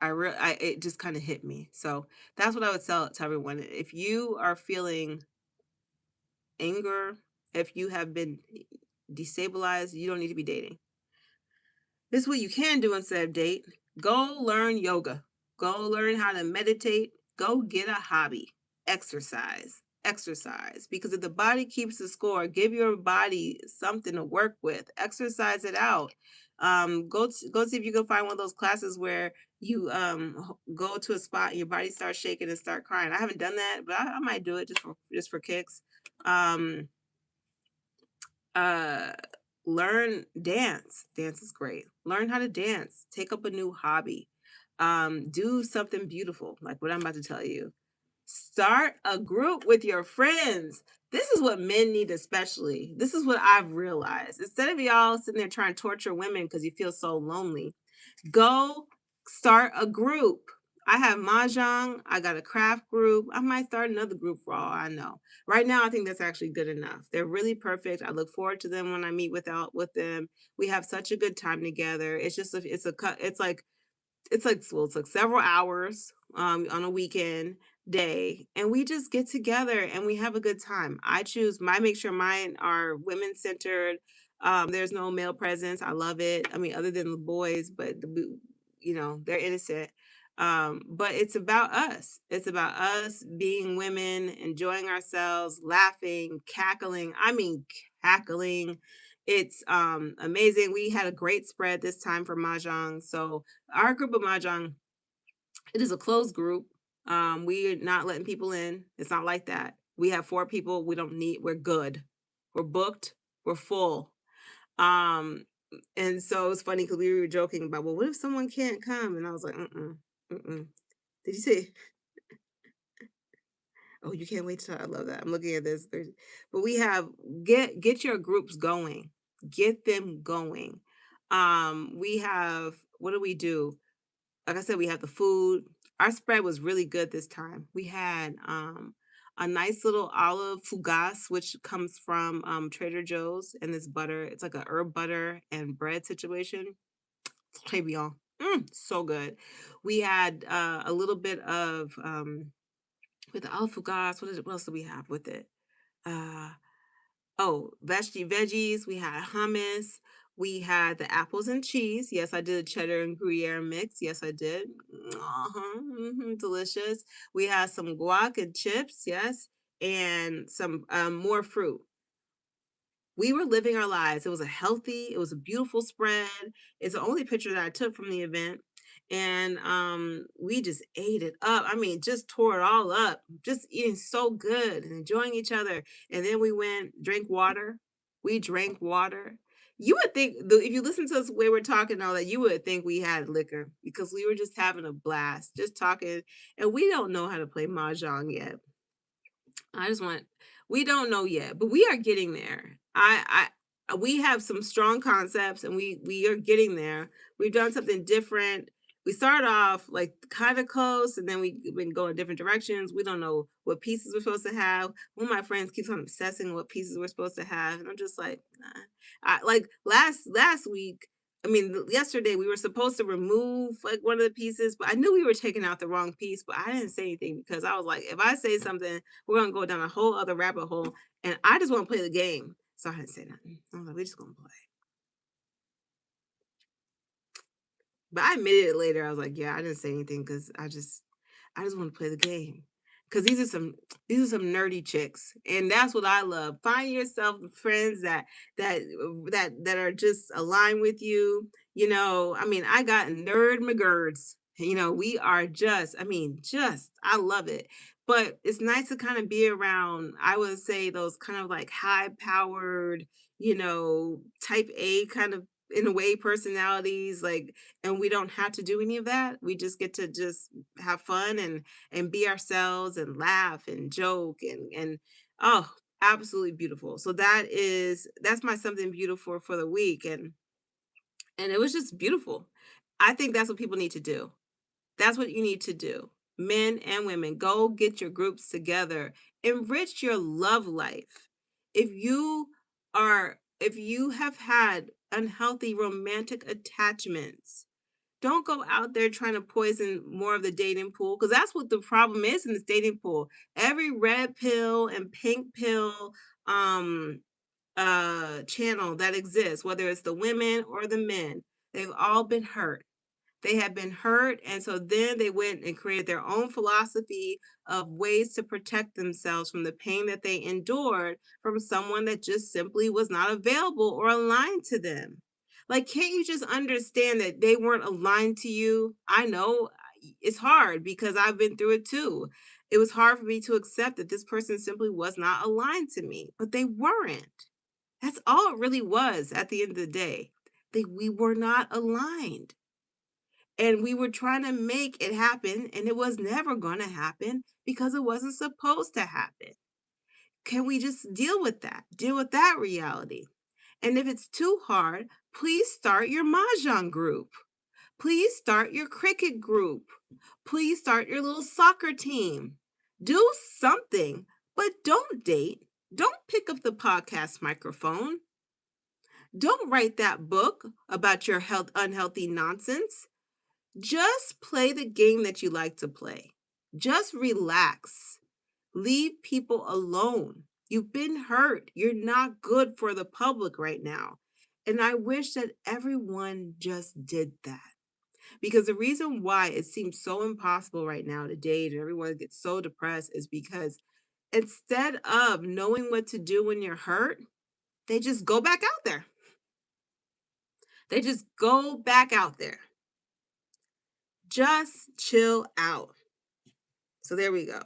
it just kind of hit me. So that's what I would tell everyone. If you are feeling anger, if you have been destabilized, you don't need to be dating. This is what you can do instead of date. Go learn yoga. Go learn how to meditate. Go get a hobby. Exercise. Exercise. Because if the body keeps the score, give your body something to work with. Exercise it out. Go see if you can find one of those classes where you go to a spot and your body starts shaking and start crying. I haven't done that, but I might do it just for kicks. Um, uh Learn dance. Dance is great. Learn how to dance. Take up a new hobby. Do something beautiful like what I'm about to tell you. Start a group with your friends. This is what men need, especially. This is what I've realized. Instead of y'all sitting there trying to torture women because you feel so lonely, go start a group. I have mahjong. I got a craft group. I might start another group for all I know. Right now, I think that's actually good enough. They're really perfect. I look forward to them when I meet with them. We have such a good time together. It's like several hours on a weekend day, and we just get together and we have a good time. I make sure mine are women centered. There's no male presence. I love it. I mean, other than the boys, but they're innocent. But it's about us. It's about us being women, enjoying ourselves, laughing, cackling. I mean, cackling. It's amazing. We had a great spread this time for mahjong. So our group of mahjong, it is a closed group. We're not letting people in. It's not like that. We have 4 people. We're good. We're booked. We're full. Um, and so it's funny because we were joking about, well, what if someone can't come? And I was like, mm-mm. Did you see? Oh, you can't wait till I love that. I'm looking at this. But we have get your groups going. Get them going. We have what do we do? Like I said, we have the food. Our spread was really good this time. We had a nice little olive fougasse, which comes from Trader Joe's, and this butter. It's like a herb butter and bread situation. Très bien. So good. We had a little bit of with the olive fougasse. What else do we have with it? Uh, veggies. We had hummus. We had the apples and cheese. Yes, I did a cheddar and Gruyere mix. Yes, I did. Delicious. We had some guac and chips. Yes, and some more fruit. We were living our lives. It was a beautiful spread. It's the only picture that I took from the event. And we just ate it up. I mean, just tore it all up, just eating so good and enjoying each other. And then we went, drank water. We drank water. You would think, if you listen to us the way we're talking, all that, you would think we had liquor because we were just having a blast, just talking. And we don't know how to play mahjong yet. I just want we don't know yet, but we are getting there. We have some strong concepts and we are getting there. We've done something different. We started off like kind of close and then we've been going different directions. We don't know what pieces we're supposed to have. One of my friends keeps on obsessing what pieces we're supposed to have. And I'm just like, nah. Like last week, I mean, yesterday we were supposed to remove like one of the pieces, but I knew we were taking out the wrong piece, but I didn't say anything because I was like, if I say something, we're gonna go down a whole other rabbit hole, and I just want to play the game. So I didn't say nothing. I was like, we're just gonna play. But I admitted it later. I was like, yeah, I didn't say anything because I just want to play the game. Cause these are some nerdy chicks, and that's what I love. Find yourself friends that are just aligned with you. I mean, I got nerd McGirds. We are just I love it. But it's nice to kind of be around. I would say those kind of like high powered, type A kind of in a way personalities, like, and we don't have to do any of that. We just get to just have fun and be ourselves and laugh and joke and oh, absolutely beautiful. So that's my something beautiful for the week, and it was just beautiful. I think that's what people need to do. That's what you need to do. Men and women, go get your groups together. Enrich your love life. If you have had unhealthy romantic attachments, don't go out there trying to poison more of the dating pool, because that's what the problem is in this dating pool. Every red pill and pink pill um channel that exists, whether it's the women or the men, they've all been hurt. They had been hurt, and so then they went and created their own philosophy of ways to protect themselves from the pain that they endured from someone that just simply was not available or aligned to them. Like, can't you just understand that they weren't aligned to you? I know it's hard because I've been through it too. It was hard for me to accept that this person simply was not aligned to me, but they weren't. That's all it really was at the end of the day. We were not aligned. And we were trying to make it happen, and it was never going to happen because it wasn't supposed to happen. Can we just deal with that? Deal with that reality. And if it's too hard, please start your mahjong group. Please start your cricket group. Please start your little soccer team. Do something, but don't date. Don't pick up the podcast microphone. Don't write that book about your unhealthy nonsense. Just play the game that you like to play. Just relax. Leave people alone. You've been hurt. You're not good for the public right now. And I wish that everyone just did that. Because the reason why it seems so impossible right now to date and everyone gets so depressed is because instead of knowing what to do when you're hurt, they just go back out there. They just go back out there. Just chill out. So there we go.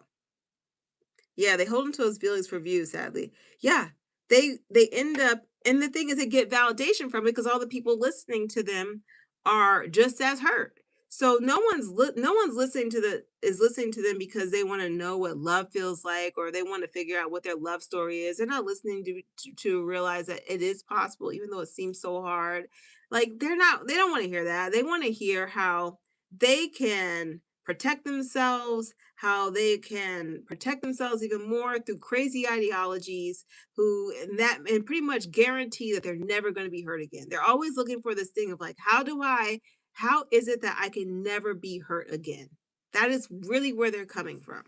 Yeah, they hold him to his feelings for views, sadly. Yeah, they end up, and the thing is they get validation from it because all the people listening to them are just as hurt. So no one's listening to listening to them because they want to know what love feels like, or they want to figure out what their love story is. They're not listening to realize that it is possible, even though it seems so hard. Like they don't want to hear that. They want to hear how they can protect themselves, how they can protect themselves even more through crazy ideologies, and pretty much guarantee that they're never going to be hurt again. They're always looking for this thing of like, how is it that I can never be hurt again? That is really where they're coming from.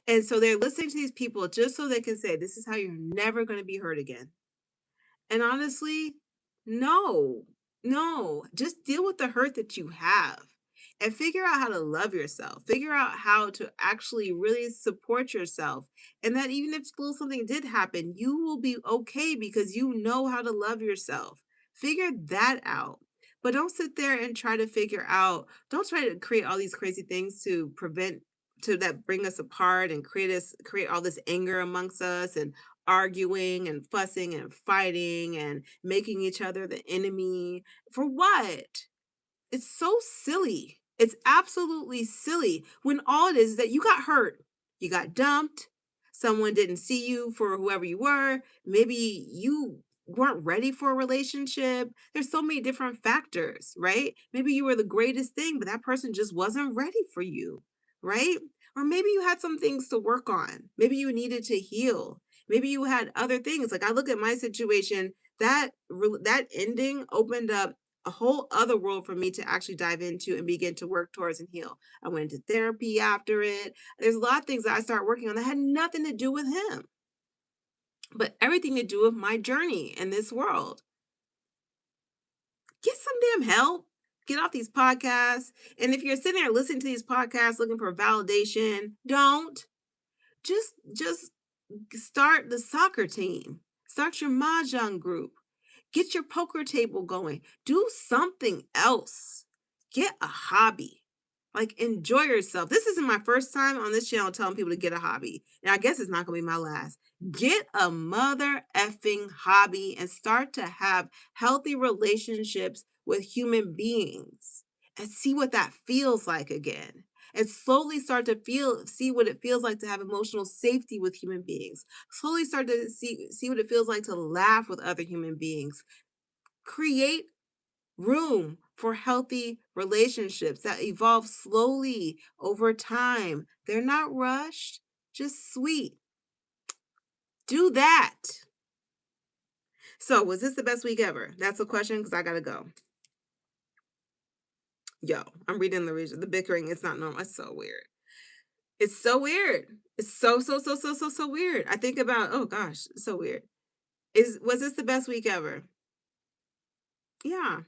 And so they're listening to these people just so they can say, this is how you're never going to be hurt again. And honestly, no, no, just deal with the hurt that you have and figure out how to love yourself. Figure out how to actually really support yourself. And that even if little something did happen, you will be okay because you know how to love yourself. Figure that out. But don't sit there and don't try to create all these crazy things to that bring us apart and create all this anger amongst us and arguing and fussing and fighting and making each other the enemy. For what? It's so silly. It's absolutely silly when all it is that you got hurt, you got dumped, someone didn't see you for whoever you were, maybe you weren't ready for a relationship. There's so many different factors, right? Maybe you were the greatest thing, but that person just wasn't ready for you, right? Or maybe you had some things to work on. Maybe you needed to heal. Maybe you had other things. Like I look at my situation, that ending opened up a whole other world for me to actually dive into and begin to work towards and heal. I went into therapy after it. There's a lot of things that I started working on that had nothing to do with him, but everything to do with my journey in this world. Get some damn help. Get off these podcasts. And if you're sitting there listening to these podcasts looking for validation, don't. Just start the soccer team. Start your mahjong group. Get your poker table going. Do something else. Get a hobby. Like, enjoy yourself. This isn't my first time on this channel telling people to get a hobby. And I guess it's not going to be my last. Get a mother effing hobby and start to have healthy relationships with human beings and see what that feels like again. And slowly start to see what it feels like to have emotional safety with human beings. Slowly start to see what it feels like to laugh with other human beings. Create room for healthy relationships that evolve slowly over time. They're not rushed, just sweet. Do that. So, was this the best week ever? That's a question because I got to go. Yo, I'm reading the bickering. It's not normal. It's so weird. It's so weird. It's so weird. I think about, oh gosh, it's so weird. Was this the best week ever? Yeah.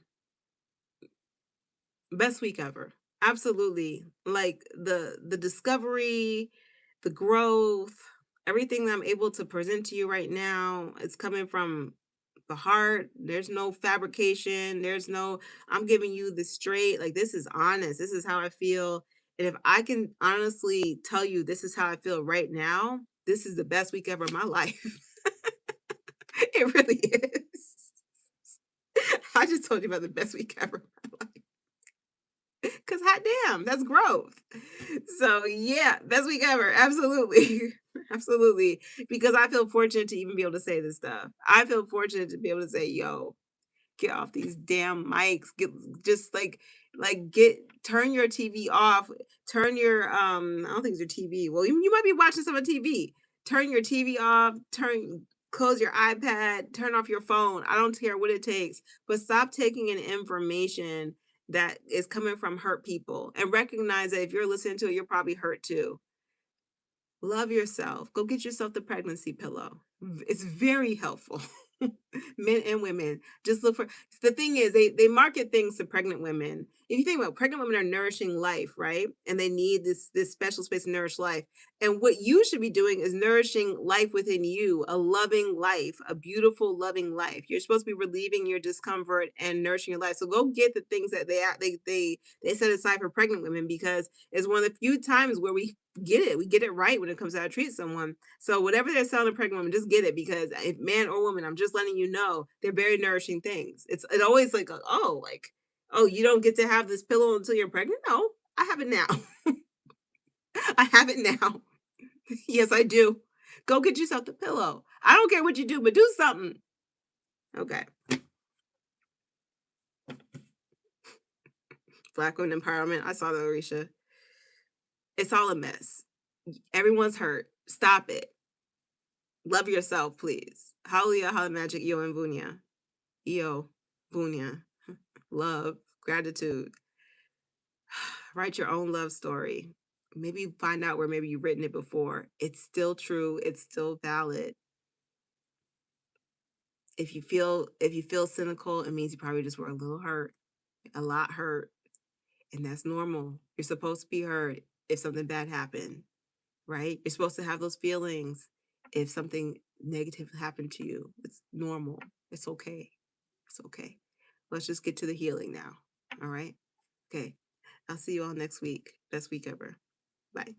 Best week ever. Absolutely. Like the discovery, the growth, everything that I'm able to present to you right now, it's coming from the heart. There's no fabrication. There's no I'm giving you the straight. Like this is honest. This is how I feel. And if I can honestly tell you this is how I feel right now, this is the best week ever of my life. It really is. I just told you about the best week ever of my life. Cause hot damn, that's growth. So yeah, best week ever. Absolutely. Absolutely. Because I feel fortunate to even be able to say this stuff. I feel fortunate to be able to say, yo, get off these damn mics. Get just like get turn your TV off. Turn your I don't think it's your TV. Well, you might be watching some on TV. Turn your TV off. Close your iPad. Turn off your phone. I don't care what it takes, but stop taking in information that is coming from hurt people and recognize that if you're listening to it, you're probably hurt too. Love yourself. Go get yourself the pregnancy pillow. It's very helpful. Men and women. Just look for the thing is they market things to pregnant women. If you think about it, pregnant women are nourishing life, right? And they need this special space to nourish life. And what you should be doing is nourishing life within you, a loving life, a beautiful, loving life. You're supposed to be relieving your discomfort and nourishing your life. So go get the things that they set aside for pregnant women because it's one of the few times where we get it. We get it right when it comes to how to treat someone. So whatever they're selling to pregnant women, just get it because if man or woman, I'm just letting you know they're very nourishing things. It always like oh you don't get to have this pillow until you're pregnant. No, I have it now. I have it now. Yes, I do. Go get yourself the pillow. I don't care what you do, but do something. Okay. Black women empowerment. I saw that, Orisha. It's all a mess. Everyone's hurt. Stop it. Love yourself, please. Hallelujah, hallelujah, magic, yo, and vunya. Io, vunya. Love, gratitude. Write your own love story. Maybe find out where maybe you've written it before. It's still true. It's still valid. If you feel cynical, it means you probably just were a little hurt, a lot hurt, and that's normal. You're supposed to be hurt if something bad happened, right? You're supposed to have those feelings if something negative happened to you. It's normal. It's okay. It's okay. Let's just get to the healing now. All right. Okay. I'll see you all next week. Best week ever. Bye.